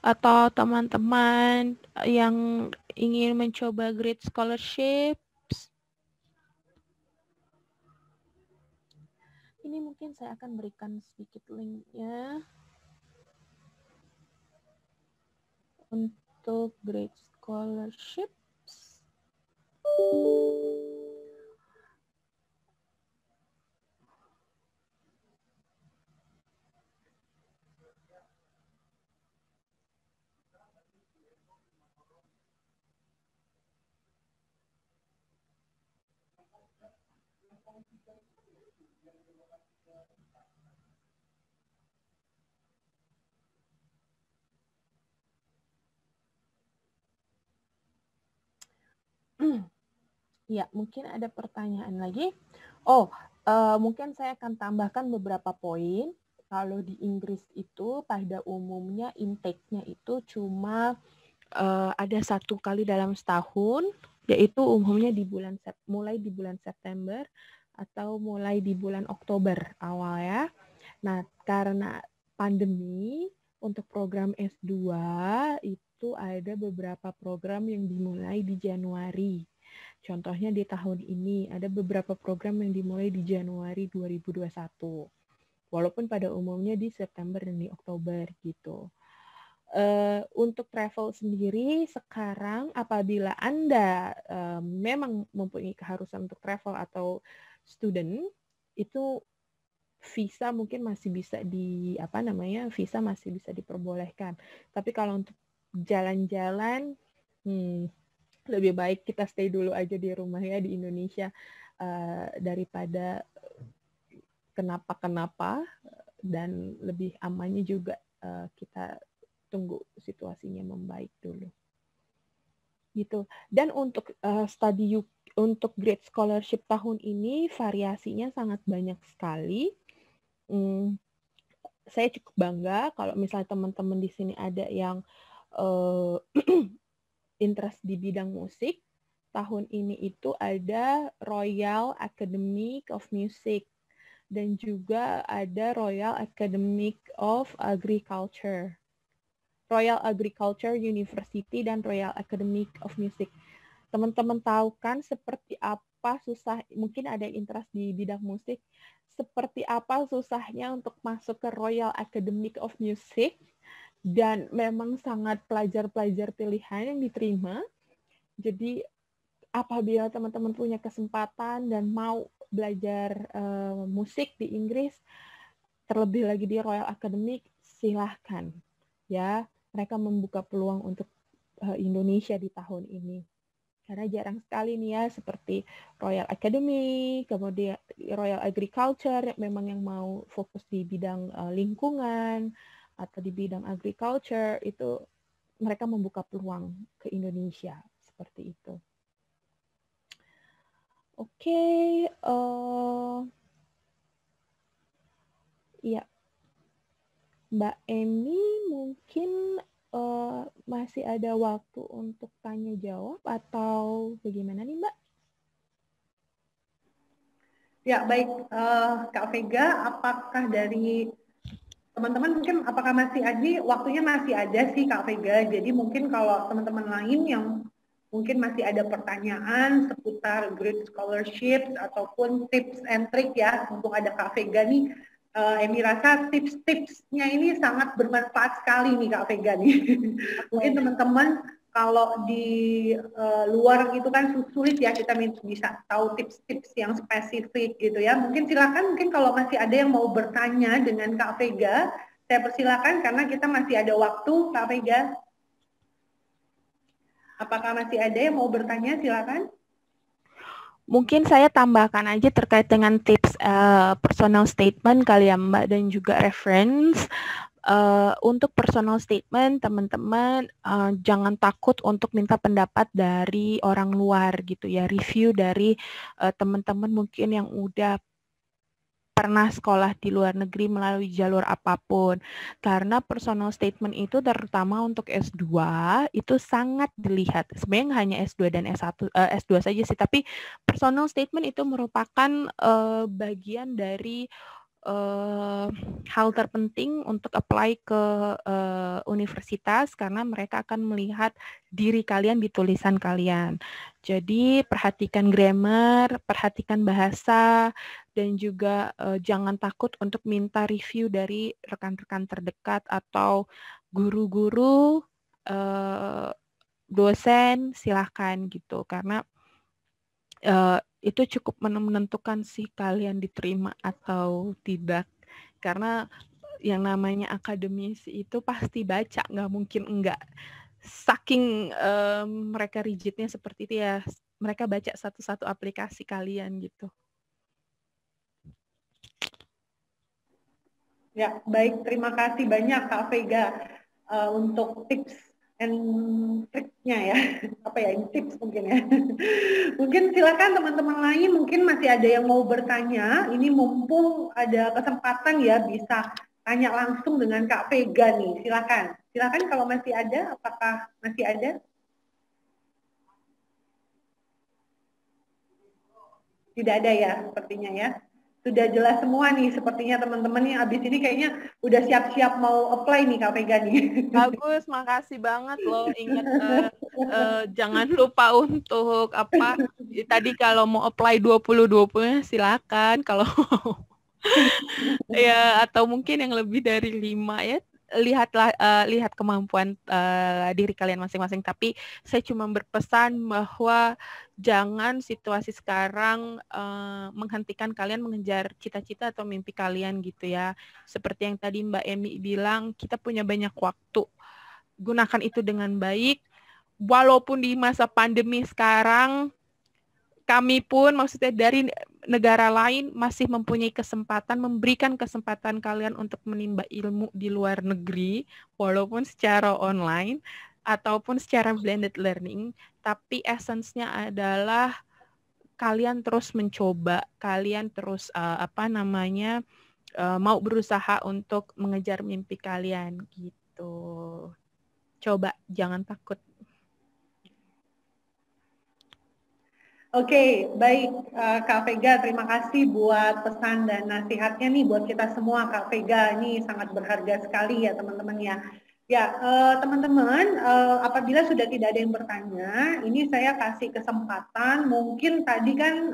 atau teman-teman yang ingin mencoba grade scholarship. Ini mungkin saya akan berikan sedikit linknya untuk grade scholarship. Ya, mungkin ada pertanyaan lagi. Mungkin saya akan tambahkan beberapa poin. Kalau di Inggris itu pada umumnya intake-nya itu cuma ada 1 kali dalam setahun, yaitu umumnya mulai di bulan September atau mulai di bulan Oktober awal ya. Nah, karena pandemi, untuk program S2 itu ada beberapa program yang dimulai di Januari. Contohnya di tahun ini ada beberapa program yang dimulai di Januari 2021. Walaupun pada umumnya di September dan di Oktober gitu. Untuk travel sendiri sekarang apabila Anda memang mempunyai keharusan untuk travel atau student, itu visa mungkin masih bisa visa masih bisa diperbolehkan. Tapi kalau untuk jalan-jalan, lebih baik kita stay dulu aja di rumah ya di Indonesia daripada kenapa-kenapa, dan lebih amannya juga kita tunggu situasinya membaik dulu. Gitu. Dan untuk untuk Great Scholarship tahun ini variasinya sangat banyak sekali. Saya cukup bangga kalau misalnya teman-teman di sini ada yang interest di bidang musik. Tahun ini itu ada Royal Academy of Music dan juga ada Royal Academy of Agriculture. Royal Agriculture University dan Royal Academy of Music. Teman-teman tahu kan seperti apa mungkin ada yang interest di bidang musik, seperti apa susahnya untuk masuk ke Royal Academy of Music, dan memang sangat pelajar-pelajar pilihan yang diterima. Jadi apabila teman-teman punya kesempatan dan mau belajar musik di Inggris, terlebih lagi di Royal Academy, silahkan ya. Mereka membuka peluang untuk Indonesia di tahun ini. Karena jarang sekali nih ya, seperti Royal Academy, kemudian Royal Agriculture, memang yang mau fokus di bidang lingkungan, atau di bidang agriculture, itu mereka membuka peluang ke Indonesia, seperti itu. Oke, ya. Mbak Emi mungkin masih ada waktu untuk tanya jawab atau bagaimana nih Mbak? Ya baik, Kak Vega, apakah dari teman-teman mungkin apakah masih ada, waktunya masih ada sih Kak Vega, jadi mungkin kalau teman-teman lain yang mungkin masih ada pertanyaan seputar Great Scholarships ataupun tips and trick ya untuk ada Kak Vega nih, Emi rasa tips-tipsnya ini sangat bermanfaat sekali nih Kak Vega nih. Mungkin teman-teman kalau di luar itu kan sulit ya kita bisa tahu tips-tips yang spesifik gitu ya. Mungkin silakan, mungkin kalau masih ada yang mau bertanya dengan Kak Vega, saya persilakan karena kita masih ada waktu Kak Vega. Apakah masih ada yang mau bertanya? Silakan. Mungkin saya tambahkan aja terkait dengan tips personal statement kali ya Mbak, dan juga reference. Untuk personal statement, teman-teman jangan takut untuk minta pendapat dari orang luar gitu ya, review dari teman-teman mungkin yang udah pernah sekolah di luar negeri melalui jalur apapun, karena personal statement itu terutama untuk S2 itu sangat dilihat. Sebenarnya hanya S2 dan S2 saja sih, tapi personal statement itu merupakan bagian dari hal terpenting untuk apply ke universitas, karena mereka akan melihat diri kalian di tulisan kalian. Jadi perhatikan grammar, perhatikan bahasa, dan juga jangan takut untuk minta review dari rekan-rekan terdekat atau guru-guru, dosen, silahkan gitu, karena itu cukup menentukan sih kalian diterima atau tidak. Karena yang namanya akademisi itu pasti baca, nggak mungkin enggak. Saking mereka rigidnya seperti itu ya, mereka baca satu-satu aplikasi kalian gitu. Ya, baik. Terima kasih banyak Kak Vega untuk tips and triknya ya. Apa ya, ini tips mungkin ya. Mungkin silakan teman-teman lain, mungkin masih ada yang mau bertanya. Ini mumpung ada kesempatan ya, bisa tanya langsung dengan Kak Vega nih. Silakan. Silakan kalau masih ada, apakah masih ada? Tidak ada ya, sepertinya ya. Sudah jelas semua nih, sepertinya teman-teman yang habis ini kayaknya udah siap-siap mau apply nih Kak Vega nih. Bagus, makasih banget loh. Ingat jangan lupa untuk apa tadi, kalau mau apply 20-20 silakan, kalau ya atau mungkin yang lebih dari 5 ya lihat kemampuan diri kalian masing-masing. Tapi saya cuma berpesan bahwa jangan situasi sekarang menghentikan kalian mengejar cita-cita atau mimpi kalian gitu ya. Seperti yang tadi Mbak Emi bilang, kita punya banyak waktu. Gunakan itu dengan baik. Walaupun di masa pandemi sekarang, kami pun maksudnya dari negara lain masih mempunyai kesempatan, memberikan kesempatan kalian untuk menimba ilmu di luar negeri, walaupun secara online ataupun secara blended learning, tapi esensinya adalah kalian terus mencoba, kalian terus mau berusaha untuk mengejar mimpi kalian gitu. Coba, jangan takut. Oke, baik Kak Vega, terima kasih buat pesan dan nasihatnya nih buat kita semua. Kak Vega ini sangat berharga sekali ya teman-teman ya. Ya teman-teman, apabila sudah tidak ada yang bertanya, ini saya kasih kesempatan. Mungkin tadi kan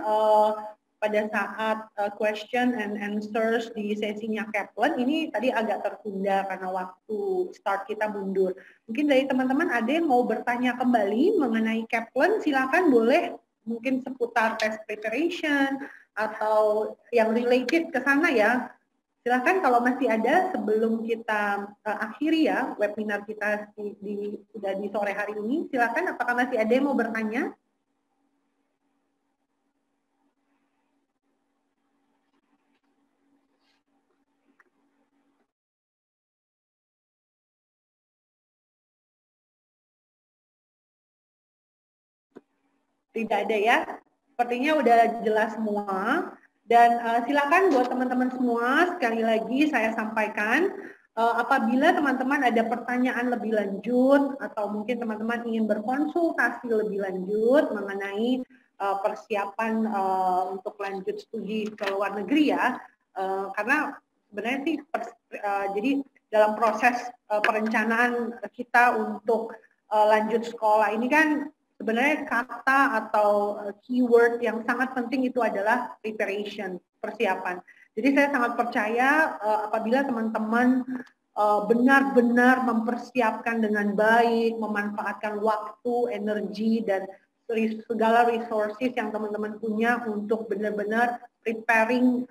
pada saat question and answers di sesinya Kaplan ini tadi agak tertunda karena waktu start kita mundur. Mungkin dari teman-teman ada yang mau bertanya kembali mengenai Kaplan, silakan boleh. Mungkin seputar test preparation atau yang related ke sana ya. Silakan kalau masih ada sebelum kita akhiri ya webinar kita sudah di sore hari ini. Silakan, apakah masih ada yang mau bertanya? Tidak ada ya, sepertinya udah jelas semua. Dan silakan buat teman-teman semua, sekali lagi saya sampaikan, apabila teman-teman ada pertanyaan lebih lanjut atau mungkin teman-teman ingin berkonsultasi lebih lanjut mengenai persiapan untuk lanjut studi ke luar negeri ya, karena sebenarnya sih jadi dalam proses perencanaan kita untuk lanjut sekolah ini kan sebenarnya kata atau keyword yang sangat penting itu adalah preparation, persiapan. Jadi saya sangat percaya apabila teman-teman benar-benar mempersiapkan dengan baik, memanfaatkan waktu, energi, dan segala resources yang teman-teman punya untuk benar-benar preparing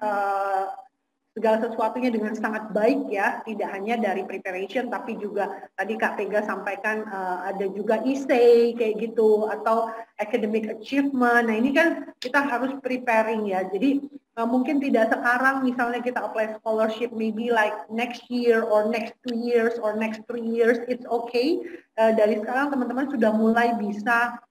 segala sesuatunya dengan sangat baik ya, tidak hanya dari preparation tapi juga tadi Kak Vega sampaikan ada juga essay kayak gitu atau academic achievement. Nah ini kan kita harus preparing ya, jadi mungkin tidak sekarang misalnya kita apply scholarship maybe like next year or next 2 years or next 3 years, it's okay. Dari sekarang teman-teman sudah mulai bisa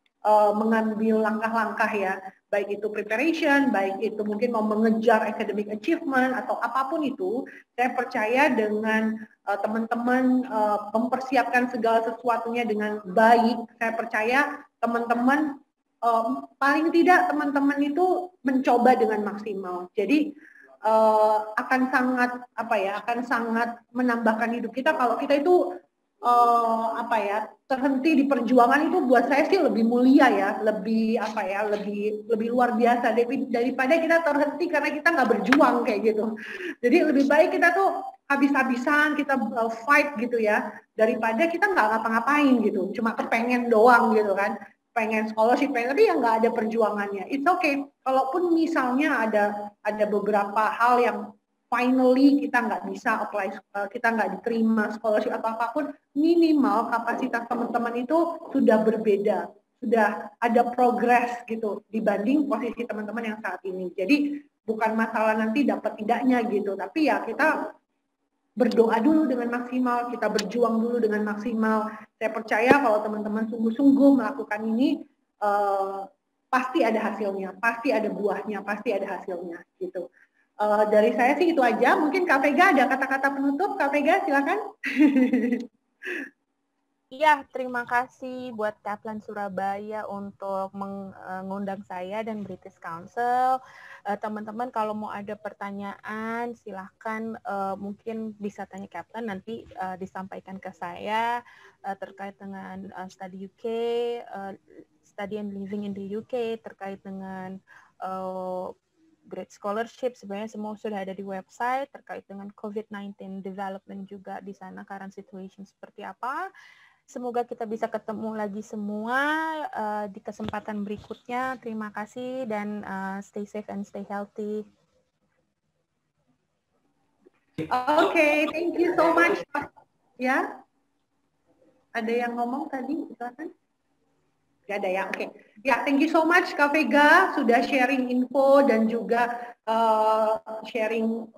mengambil langkah-langkah ya, baik itu preparation, baik itu mungkin mau mengejar academic achievement atau apapun itu. Saya percaya dengan teman-teman mempersiapkan segala sesuatunya dengan baik, saya percaya teman-teman paling tidak teman-teman itu mencoba dengan maksimal. Jadi akan sangat menambahkan hidup kita kalau kita itu terhenti di perjuangan. Itu buat saya sih lebih mulia ya, lebih luar biasa daripada kita terhenti karena kita nggak berjuang kayak gitu. Jadi lebih baik kita tuh habis-habisan kita fight gitu ya, daripada kita nggak ngapa-ngapain gitu, cuma kepengen doang gitu kan, pengen scholarship tapi yang nggak ada perjuangannya. It's okay. Kalaupun misalnya ada beberapa hal yang finally kita nggak bisa apply, kita nggak diterima scholarship atau apapun, minimal kapasitas teman-teman itu sudah berbeda, sudah ada progress gitu dibanding posisi teman-teman yang saat ini. Jadi bukan masalah nanti dapat tidaknya gitu, tapi ya kita berdoa dulu dengan maksimal, kita berjuang dulu dengan maksimal. Saya percaya kalau teman-teman sungguh-sungguh melakukan ini, pasti ada hasilnya, pasti ada buahnya, pasti ada hasilnya gitu. Dari saya sih itu aja. Mungkin Kak Vega ada kata-kata penutup. Kak Vega silakan. Iya, terima kasih buat Kaplan Surabaya untuk mengundang saya dan British Council. Teman-teman kalau mau ada pertanyaan silahkan mungkin bisa tanya Kaplan, nanti disampaikan ke saya terkait dengan study UK, study and living in the UK, terkait dengan Great Scholarship, sebenarnya semua sudah ada di website terkait dengan COVID-19 development juga di sana, current situation seperti apa. Semoga kita bisa ketemu lagi semua di kesempatan berikutnya. Terima kasih dan stay safe and stay healthy. Oke, thank you so much. Ya, ada yang ngomong tadi, silakan. Gak ada ya, oke. Ya, thank you so much Kak Vega sudah sharing info dan juga sharing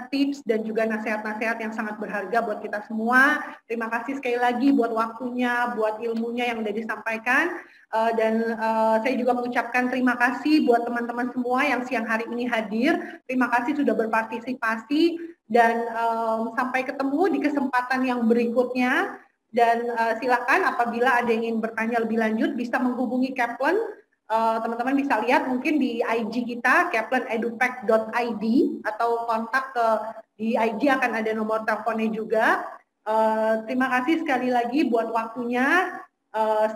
tips dan juga nasihat-nasihat yang sangat berharga buat kita semua. Terima kasih sekali lagi buat waktunya, buat ilmunya yang udah disampaikan. Dan saya juga mengucapkan terima kasih buat teman-teman semua yang siang hari ini hadir. Terima kasih sudah berpartisipasi dan sampai ketemu di kesempatan yang berikutnya. Dan silakan apabila ada yang ingin bertanya lebih lanjut bisa menghubungi Kaplan. Teman-teman bisa lihat mungkin di IG kita kaplan.edupac.id atau kontak di IG akan ada nomor teleponnya juga. Terima kasih sekali lagi buat waktunya.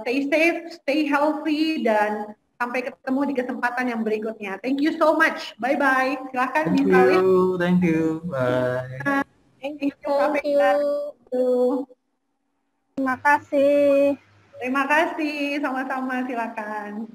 Stay safe, stay healthy, dan sampai ketemu di kesempatan yang berikutnya. Thank you so much. Bye-bye. Silakan bisa lihat. Thank you. Bye. Thank you. Thank you. Terima kasih. Terima kasih, sama-sama, silakan.